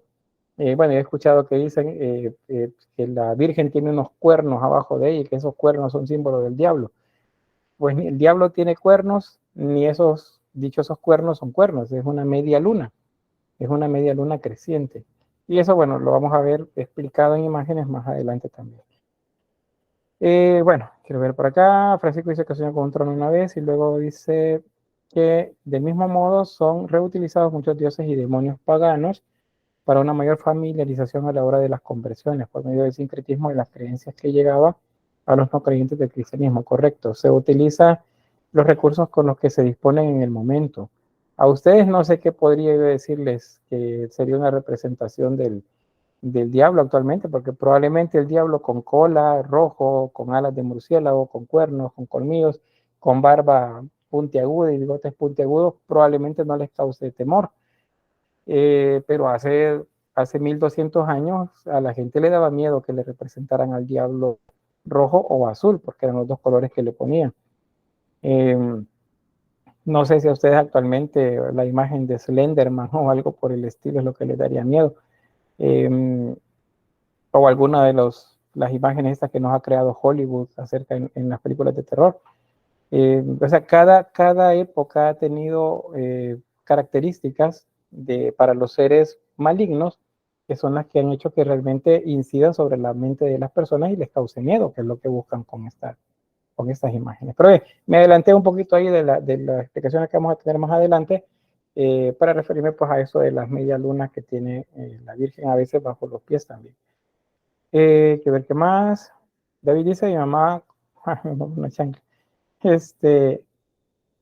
bueno, he escuchado que dicen que la Virgen tiene unos cuernos abajo de ella y que esos cuernos son símbolos del diablo. Pues ni el diablo tiene cuernos, ni esos dichosos cuernos son cuernos, es una media luna creciente. Y eso, bueno, lo vamos a ver explicado en imágenes más adelante también. Bueno, quiero ver por acá. Francisco dice que soñó con un trono una vez y luego dice que del mismo modo son reutilizados muchos dioses y demonios paganos para una mayor familiarización a la hora de las conversiones por medio del sincretismo de las creencias que llegaba a los no creyentes del cristianismo. Correcto, se utiliza los recursos con los que se disponen en el momento. A ustedes no sé qué podría decirles que sería una representación del diablo actualmente, porque probablemente el diablo con cola, rojo, con alas de murciélago, con cuernos, con colmillos, con barba puntiaguda y bigotes puntiagudos, probablemente no les cause temor. Pero hace 1200 años a la gente le daba miedo que le representaran al diablo rojo o azul, porque eran los dos colores que le ponían. No sé si a ustedes actualmente la imagen de Slenderman o algo por el estilo es lo que les daría miedo. O alguna de las imágenes estas que nos ha creado Hollywood acerca en las películas de terror. O sea, cada época ha tenido características para los seres malignos que son las que han hecho que realmente incidan sobre la mente de las personas y les cause miedo, que es lo que buscan con estas imágenes. Pero me adelanté un poquito ahí de las explicaciones que vamos a tener más adelante para referirme pues a eso de las medias lunas que tiene la Virgen a veces bajo los pies también. Que ver qué más. David dice, mi mamá, una chancla.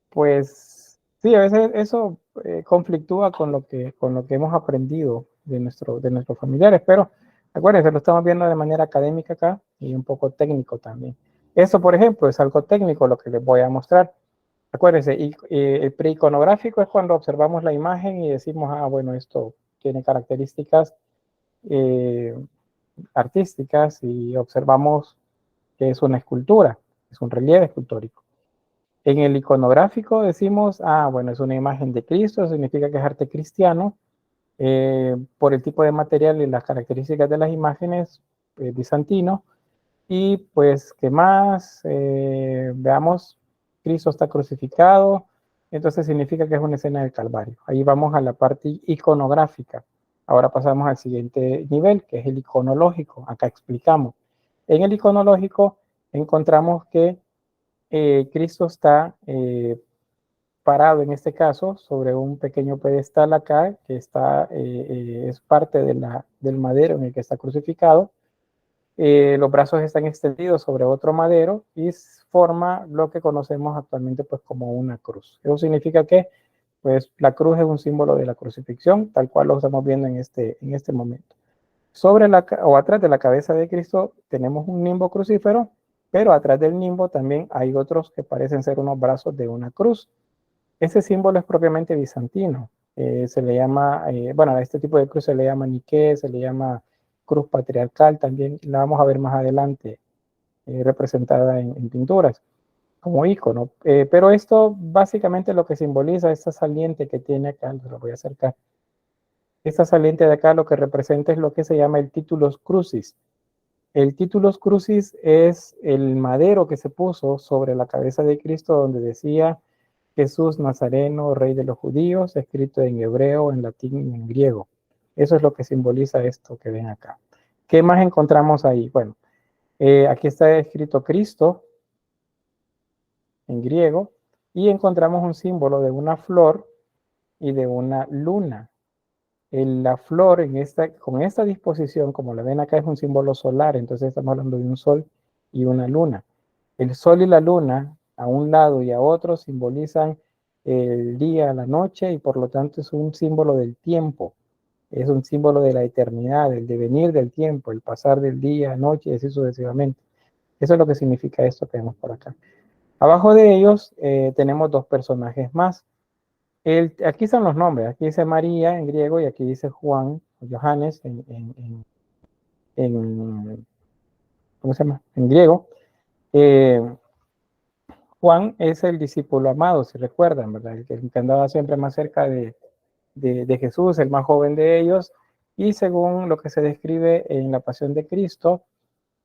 Pues sí, a veces eso conflictúa con lo que hemos aprendido de nuestros familiares, pero acuérdense, lo estamos viendo de manera académica acá y un poco técnico también. Eso, por ejemplo, es algo técnico lo que les voy a mostrar. Acuérdense, el preiconográfico es cuando observamos la imagen y decimos, ah, bueno, esto tiene características artísticas y observamos que es una escultura, es un relieve escultórico. En el iconográfico decimos, ah, bueno, es una imagen de Cristo, significa que es arte cristiano, por el tipo de material y las características de las imágenes bizantino. Y pues, ¿qué más? Veamos, Cristo está crucificado, entonces significa que es una escena del Calvario. Ahí vamos a la parte iconográfica. Ahora pasamos al siguiente nivel, que es el iconológico. Acá explicamos. En el iconológico encontramos que Cristo está parado en este caso sobre un pequeño pedestal acá que es parte del madero en el que está crucificado. Los brazos están extendidos sobre otro madero y forma lo que conocemos actualmente pues como una cruz. Eso significa que pues la cruz es un símbolo de la crucifixión, tal cual lo estamos viendo en este momento. O atrás de la cabeza de Cristo tenemos un nimbo crucífero, pero atrás del nimbo también hay otros que parecen ser unos brazos de una cruz. Ese símbolo es propiamente bizantino. Se le llama, bueno, a este tipo de cruz se le llama niqué, se le llama cruz patriarcal, también la vamos a ver más adelante representada en pinturas como icono. Pero esto básicamente lo que simboliza esta saliente que tiene acá, lo voy a acercar. Esta saliente de acá lo que representa es lo que se llama el titulus crucis. El titulus crucis es el madero que se puso sobre la cabeza de Cristo donde decía Jesús Nazareno, Rey de los Judíos, escrito en hebreo, en latín y en griego. Eso es lo que simboliza esto que ven acá. ¿Qué más encontramos ahí? Bueno, aquí está escrito Cristo en griego y encontramos un símbolo de una flor y de una luna. La flor con esta disposición, como la ven acá, es un símbolo solar, entonces estamos hablando de un sol y una luna. El sol y la luna, a un lado y a otro, simbolizan el día, la noche, y por lo tanto es un símbolo del tiempo, es un símbolo de la eternidad, el devenir del tiempo, el pasar del día, noche y así sucesivamente. Eso es lo que significa esto que vemos por acá. Abajo de ellos tenemos dos personajes más. Aquí están los nombres, aquí dice María en griego y aquí dice Juan, o Johannes ¿cómo se llama? En griego. Juan es el discípulo amado, si recuerdan, ¿verdad? El que andaba siempre más cerca de Jesús, el más joven de ellos, y según lo que se describe en la pasión de Cristo,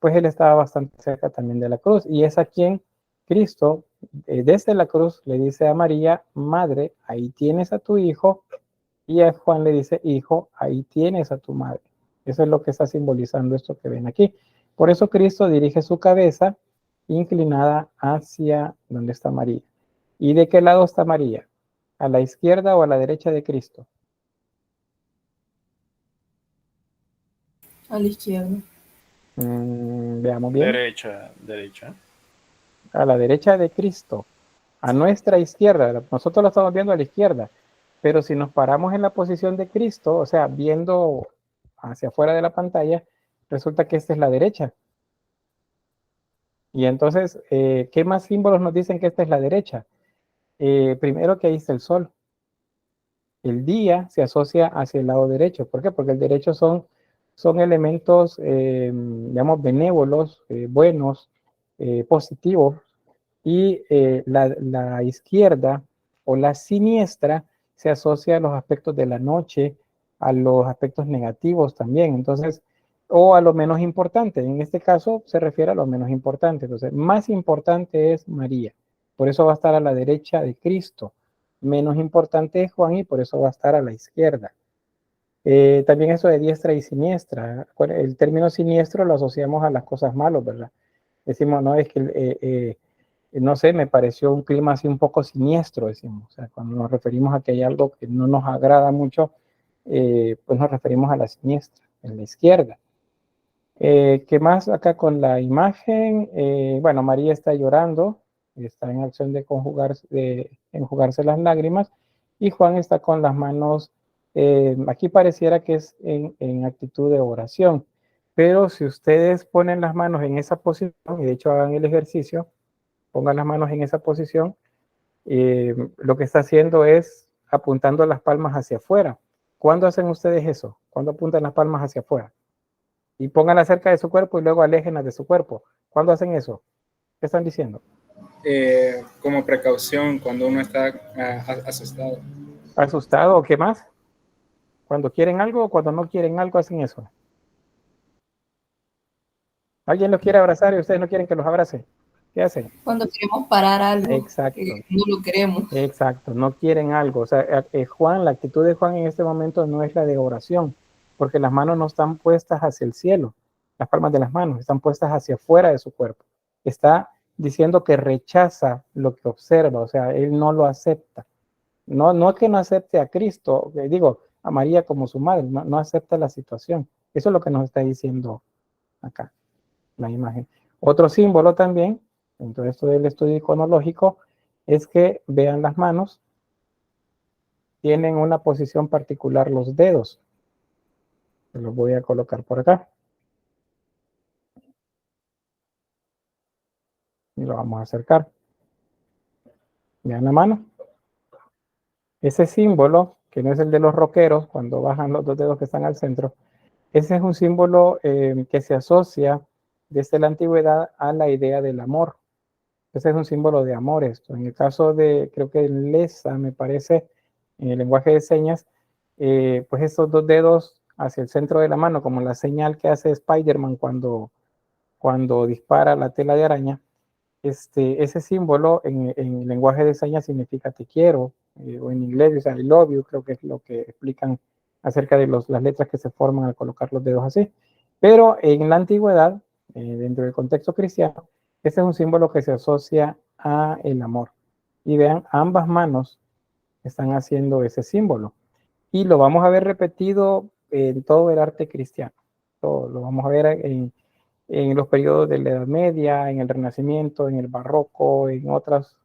pues él estaba bastante cerca también de la cruz, y es a quien Cristo, desde la cruz, le dice a María, madre, ahí tienes a tu hijo, y a Juan le dice, hijo, ahí tienes a tu madre. Eso es lo que está simbolizando esto que ven aquí. Por eso Cristo dirige su cabeza inclinada hacia donde está María. ¿Y de qué lado está María? ¿A la izquierda o a la derecha de Cristo? A la izquierda. Veamos bien. Derecha. A la derecha de Cristo. A nuestra izquierda. Nosotros la estamos viendo a la izquierda. Pero si nos paramos en la posición de Cristo, o sea, viendo hacia afuera de la pantalla, resulta que esta es la derecha. Y entonces, ¿qué más símbolos nos dicen que esta es la derecha? Primero que ahí está el sol. El día se asocia hacia el lado derecho. ¿Por qué? Porque el derecho son elementos, digamos, benévolos, buenos, positivos. Y la izquierda o la siniestra se asocia a los aspectos de la noche, a los aspectos negativos también. Entonces, o a lo menos importante. En este caso se refiere a lo menos importante. Entonces, más importante es María. Por eso va a estar a la derecha de Cristo. Menos importante es Juan y por eso va a estar a la izquierda. También eso de diestra y siniestra. El término siniestro lo asociamos a las cosas malas, ¿verdad? Decimos, no, es que, no sé, me pareció un clima así un poco siniestro, decimos. O sea, cuando nos referimos a que hay algo que no nos agrada mucho, pues nos referimos a la siniestra, en la izquierda. ¿Qué más acá con la imagen? Bueno, María está llorando, está en acción de enjugarse las lágrimas, y Juan está con las manos, aquí pareciera que es en actitud de oración, pero si ustedes ponen las manos en esa posición, y de hecho hagan el ejercicio, pongan las manos en esa posición, lo que está haciendo es apuntando las palmas hacia afuera. ¿Cuándo hacen ustedes eso? ¿Cuándo apuntan las palmas hacia afuera? Y pónganlas cerca de su cuerpo y luego aléjenlas de su cuerpo. ¿Cuándo hacen eso? ¿Qué están diciendo? Como precaución cuando uno está asustado. ¿Asustado o qué más? Cuando quieren algo o cuando no quieren algo hacen eso. Alguien los quiere abrazar y ustedes no quieren que los abrace. ¿Qué hacen? Cuando queremos parar algo. Exacto. No lo queremos. Exacto, no quieren algo. O sea, Juan, la actitud de Juan en este momento no es la de oración, porque las manos no están puestas hacia el cielo, las palmas de las manos están puestas hacia afuera de su cuerpo. Está diciendo que rechaza lo que observa, o sea, él no lo acepta. No es que no acepte a Cristo, digo, a María como su madre, no acepta la situación. Eso es lo que nos está diciendo acá la imagen. Otro símbolo también, dentro de esto del estudio iconológico, es que vean las manos, tienen una posición particular los dedos. Se los voy a colocar por acá. Y lo vamos a acercar. Vean la mano. Ese símbolo, que no es el de los rockeros, cuando bajan los dos dedos que están al centro, ese es un símbolo que se asocia desde la antigüedad a la idea del amor. Ese es un símbolo de amor esto. En el caso de, creo que en Lesa, me parece, en el lenguaje de señas, pues estos dos dedos hacia el centro de la mano, como la señal que hace Spider-Man cuando dispara la tela de araña, ese símbolo en el lenguaje de señas significa te quiero, o en inglés, o sea, I love you, creo que es lo que explican acerca de las letras que se forman al colocar los dedos así. Pero en la antigüedad, dentro del contexto cristiano, ese es un símbolo que se asocia a el amor. Y vean, ambas manos están haciendo ese símbolo. Y lo vamos a ver repetido en todo el arte cristiano. Todo, lo vamos a ver en los periodos de la Edad Media, en el Renacimiento, en el Barroco, en otras,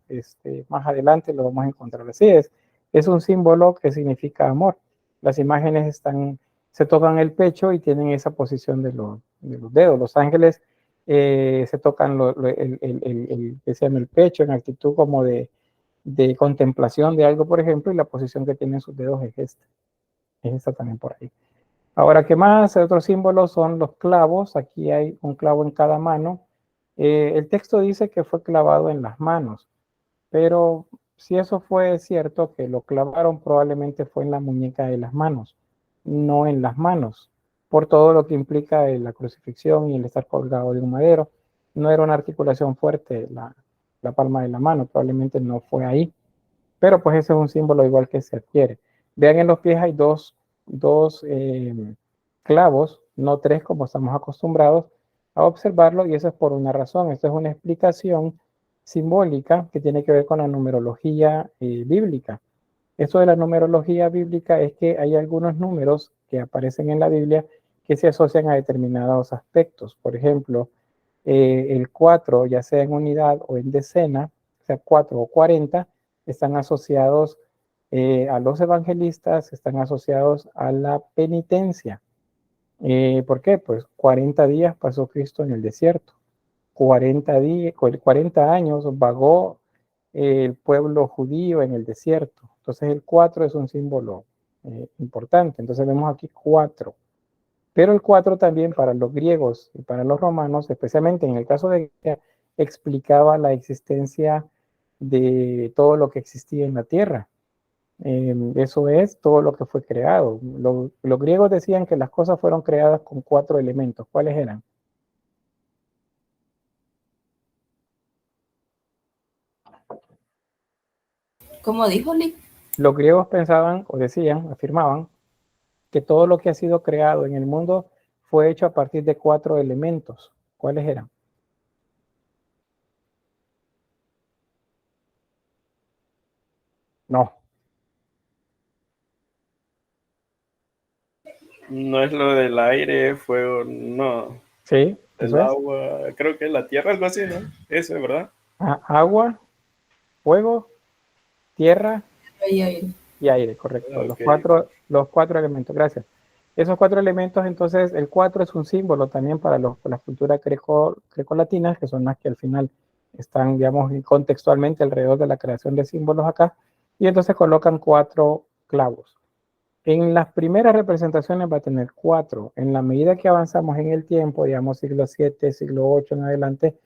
más adelante lo vamos a encontrar. Así es un símbolo que significa amor. Las imágenes se tocan el pecho y tienen esa posición de los dedos. Los ángeles se tocan el pecho en actitud como de contemplación de algo, por ejemplo, y la posición que tienen sus dedos es esta también por ahí. Ahora, ¿qué más? Otros símbolos son los clavos. Aquí hay un clavo en cada mano. El texto dice que fue clavado en las manos, pero si eso fue cierto, que lo clavaron, probablemente fue en la muñeca de las manos, no en las manos, por todo lo que implica la crucifixión y el estar colgado de un madero. No era una articulación fuerte la palma de la mano, probablemente no fue ahí, pero pues ese es un símbolo igual que se adquiere. Vean, en los pies hay dos clavos, no tres como estamos acostumbrados a observarlo, y eso es por una razón. Esto es una explicación simbólica que tiene que ver con la numerología bíblica. Esto de la numerología bíblica es que hay algunos números que aparecen en la Biblia que se asocian a determinados aspectos. Por ejemplo, el 4, ya sea en unidad o en decena, o sea, 4 o 40, están asociados a los evangelistas, están asociados a la penitencia. ¿Por qué? Pues 40 días pasó Cristo en el desierto. 40 años vagó el pueblo judío en el desierto. Entonces el 4 es un símbolo importante. Entonces vemos aquí 4. Pero el 4 también para los griegos y para los romanos, especialmente en el caso de que explicaba la existencia de todo lo que existía en la tierra. Eso es todo lo que fue creado. Los griegos decían que las cosas fueron creadas con 4 elementos. ¿Cuáles eran? ¿Cómo dijo Lee? Los griegos pensaban o decían, afirmaban, que todo lo que ha sido creado en el mundo fue hecho a partir de 4 elementos. ¿Cuáles eran? No. No es lo del aire, fuego, no. Sí, El agua, creo que la tierra, algo así, ¿no? Eso es verdad. Agua, fuego, tierra Y aire. Y aire, correcto. Okay. Los cuatro elementos, gracias. Esos 4 elementos, entonces, el 4 es un símbolo también para las culturas grecolatinas, que son las que al final están, digamos, contextualmente alrededor de la creación de símbolos acá, y entonces colocan 4 clavos. En las primeras representaciones va a tener 4. En la medida que avanzamos en el tiempo, digamos siglo 7, siglo 8 en adelante,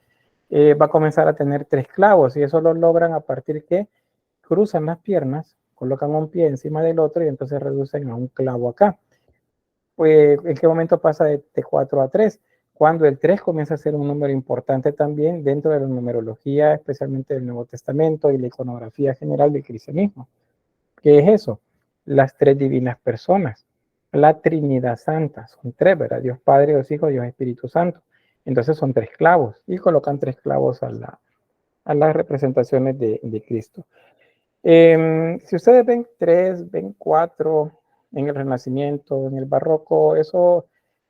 va a comenzar a tener 3 clavos, y eso lo logran a partir que cruzan las piernas, colocan un pie encima del otro y entonces reducen a un clavo acá. Pues, ¿en qué momento pasa de 4 a 3? Cuando el 3 comienza a ser un número importante también dentro de la numerología, especialmente del Nuevo Testamento y la iconografía general del cristianismo. ¿Qué es eso? Las 3 divinas personas, la Trinidad Santa, son 3, ¿verdad? Dios Padre, Dios Hijo, Dios Espíritu Santo. Entonces son 3 clavos y colocan 3 clavos a las representaciones de Cristo. Si ustedes ven 3, ven 4 en el Renacimiento, en el Barroco, eso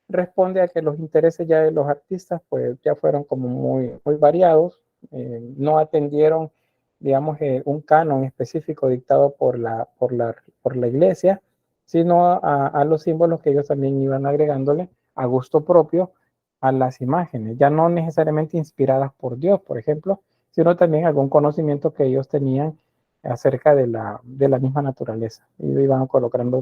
responde a que los intereses ya de los artistas pues ya fueron como muy, muy variados, no atendieron, digamos, un canon específico dictado por la iglesia, sino a los símbolos que ellos también iban agregándole a gusto propio a las imágenes, ya no necesariamente inspiradas por Dios, por ejemplo, sino también algún conocimiento que ellos tenían acerca de la misma naturaleza, y iban colocando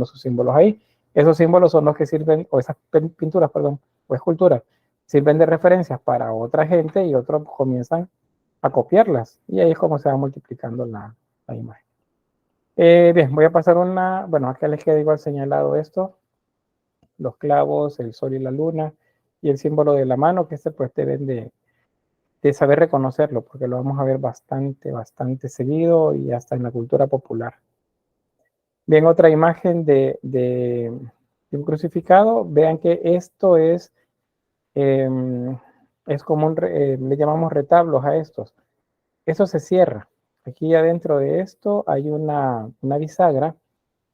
sus símbolos ahí. Esos símbolos son los que sirven, o esas pinturas, perdón, o esculturas, sirven de referencias para otra gente y otros comienzan a copiarlas, y ahí es como se va multiplicando la imagen. Bien, voy a pasar bueno, acá les queda igual señalado esto, los clavos, el sol y la luna, y el símbolo de la mano, que pues deben de saber reconocerlo, porque lo vamos a ver bastante seguido y hasta en la cultura popular. Bien, otra imagen de un crucificado. Vean que esto es como le llamamos retablos a estos. Eso se cierra. Aquí adentro de esto hay una bisagra,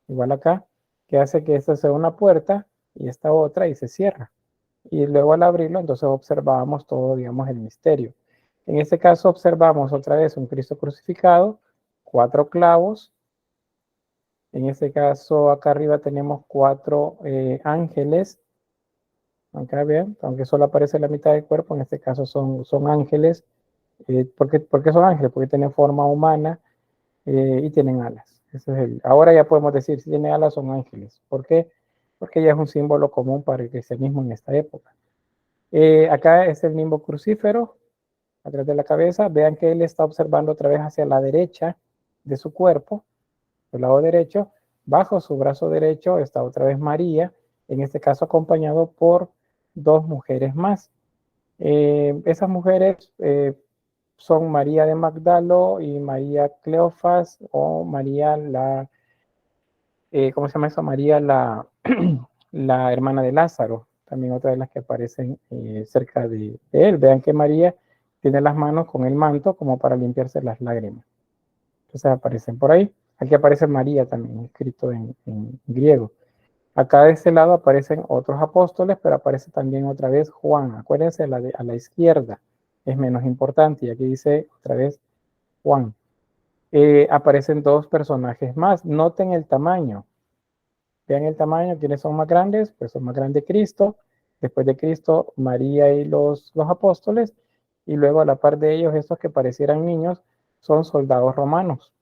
igual acá, que hace que esta sea una puerta y esta otra, y se cierra. Y luego al abrirlo, entonces observamos todo, digamos, el misterio. En este caso observamos otra vez un Cristo crucificado, 4 clavos. En este caso acá arriba tenemos 4 ángeles. Acá vean, aunque solo aparece la mitad del cuerpo, en este caso son ángeles. ¿Por qué son ángeles? Porque tienen forma humana y tienen alas. Ahora ya podemos decir, si tienen alas son ángeles. ¿Por qué? Porque ya es un símbolo común para el cristianismo en esta época. Acá es el mismo crucífero. atrás de la cabeza. Vean que él está observando otra vez hacia la derecha de su cuerpo, del lado derecho. Bajo su brazo derecho está otra vez María, en este caso acompañado por dos mujeres más. Esas mujeres son María de Magdalo y María Cleofas, o María la, ¿cómo se llama eso? María la, la hermana de Lázaro, también otra de las que aparecen cerca de él. Vean que María tiene las manos con el manto como para limpiarse las lágrimas. Entonces aparecen por ahí. Aquí aparece María también, escrito en griego. Acá de este lado aparecen otros apóstoles, pero aparece también otra vez Juan. Acuérdense, a la izquierda es menos importante. Y aquí dice otra vez Juan. Aparecen dos personajes más. Noten el tamaño. Vean el tamaño. ¿Quiénes son más grandes? Pues son más grandes Cristo. Después de Cristo, María y los apóstoles. Y luego a la par de ellos, estos que parecieran niños, son soldados romanos.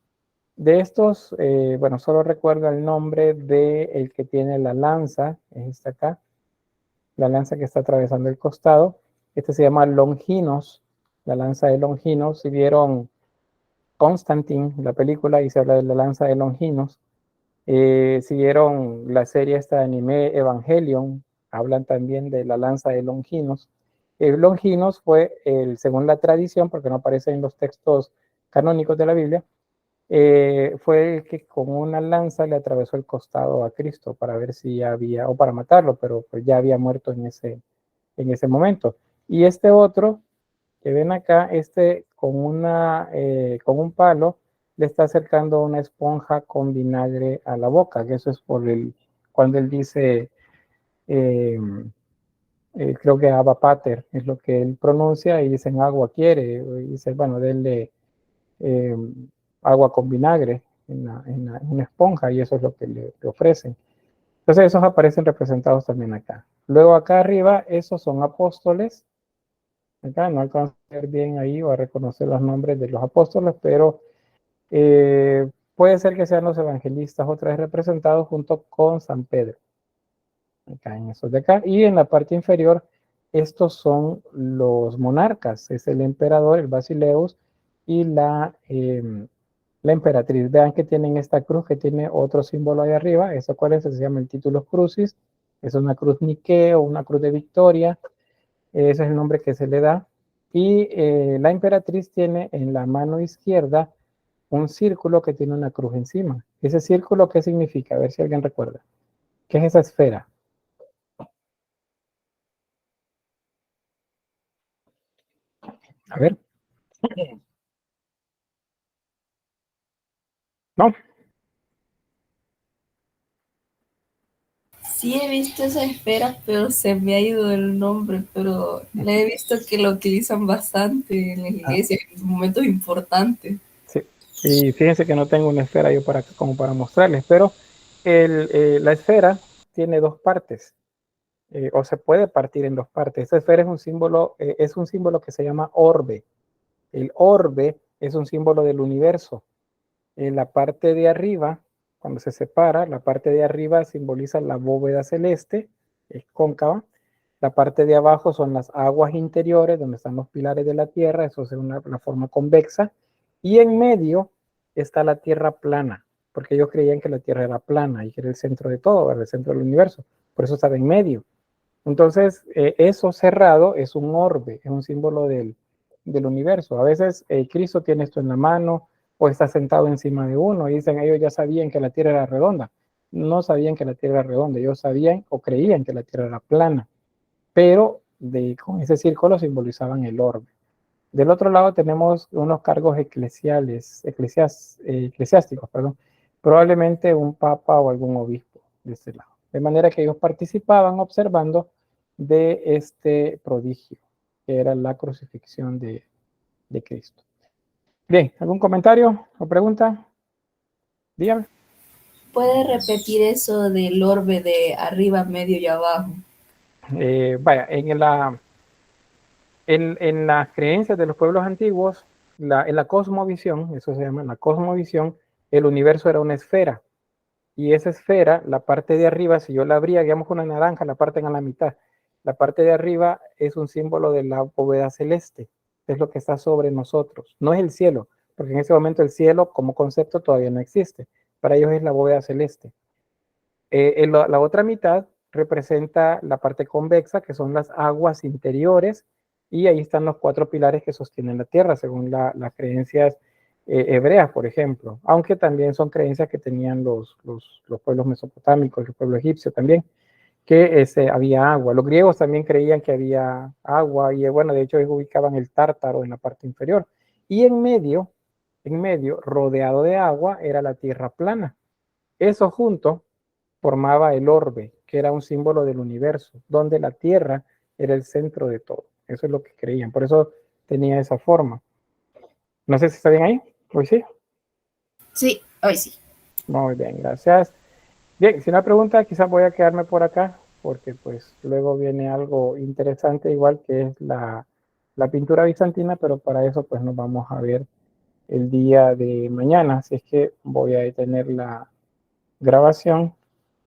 De estos, bueno, solo recuerdo el nombre de el que tiene la lanza, es esta acá, la lanza que está atravesando el costado. Este se llama Longinos, la lanza de Longinos. Si vieron Constantine, la película, y se habla de la lanza de Longinos. Si vieron la serie esta de anime Evangelion, hablan también de la lanza de Longinos. Longinos fue, según la tradición, porque no aparece en los textos canónicos de la Biblia, fue el que con una lanza le atravesó el costado a Cristo para ver si había, o para matarlo, pero pues ya había muerto en ese momento. Y este otro que ven acá, con un palo, le está acercando una esponja con vinagre a la boca, que eso es cuando él dice, creo que Abba Pater, es lo que él pronuncia, y dicen agua quiere, y dice, bueno, denle agua con vinagre en una esponja, y eso es lo que le ofrecen. Entonces esos aparecen representados también acá. Luego acá arriba, esos son apóstoles. Acá no alcanzo a ver bien ahí o a reconocer los nombres de los apóstoles, pero puede ser que sean los evangelistas otra vez representados junto con San Pedro. Acá en esos de acá. Y en la parte inferior, estos son los monarcas. Es el emperador, el Basileus, y la emperatriz. Vean que tienen esta cruz que tiene otro símbolo ahí arriba. Eso, acuérdense, se llama el título crucis. Es una cruz Nike o una cruz de victoria. Ese es el nombre que se le da. Y la emperatriz tiene en la mano izquierda un círculo que tiene una cruz encima. ¿Ese círculo qué significa? A ver si alguien recuerda. ¿Qué es esa esfera? A ver. No. Sí he visto esa esfera, pero se me ha ido el nombre, pero le he visto que lo utilizan bastante en la iglesia, en momentos importantes. Sí. Y fíjense que no tengo una esfera yo como para mostrarles, pero la esfera tiene dos partes, o se puede partir en dos partes. Esta esfera es un símbolo que se llama orbe. El orbe es un símbolo del universo. En la parte de arriba, cuando se separa, la parte de arriba simboliza la bóveda celeste, es cóncava. La parte de abajo son las aguas interiores, donde están los pilares de la tierra, eso es una forma convexa. Y en medio está la tierra plana, porque ellos creían que la tierra era plana y que era el centro de todo, era el centro del universo. Por eso estaba en medio. Entonces, eso cerrado es un orbe, es un símbolo del universo. A veces Cristo tiene esto en la mano o está sentado encima de uno y dicen, ellos ya sabían que la tierra era redonda. No sabían que la tierra era redonda, ellos sabían o creían que la tierra era plana, pero con ese círculo simbolizaban el orbe. Del otro lado tenemos unos cargos eclesiásticos, perdón, probablemente un papa o algún obispo de este lado. De manera que ellos participaban observando de este prodigio, que era la crucifixión de Cristo. Bien, ¿algún comentario o pregunta? Dígame. ¿Puede repetir eso del orbe de arriba, medio y abajo? Vaya, en las creencias de los pueblos antiguos, en la cosmovisión, eso se llama la cosmovisión, el universo era una esfera. Y esa esfera, la parte de arriba, si yo la abría, digamos una naranja, la parten a la mitad. La parte de arriba es un símbolo de la bóveda celeste. es lo que está sobre nosotros, no es el cielo, porque en ese momento el cielo como concepto todavía no existe. Para ellos es la bóveda celeste. La otra mitad representa la parte convexa, que son las aguas interiores, y ahí están los 4 pilares que sostienen la tierra, según las creencias hebreas, por ejemplo, aunque también son creencias que tenían los pueblos mesopotámicos, el pueblo egipcio también, que había agua. Los griegos también creían que había agua, y bueno, de hecho ellos ubicaban el Tártaro en la parte inferior, y en medio, rodeado de agua, era la tierra plana. Eso junto formaba el orbe, que era un símbolo del universo, donde la tierra era el centro de todo. Eso es lo que creían, por eso tenía esa forma. No sé si está bien ahí, hoy sí. Sí, hoy sí. Muy bien, gracias. Bien, si no hay pregunta, quizás voy a quedarme por acá, porque pues luego viene algo interesante, igual que es la pintura bizantina, pero para eso pues nos vamos a ver el día de mañana, así es que voy a detener la grabación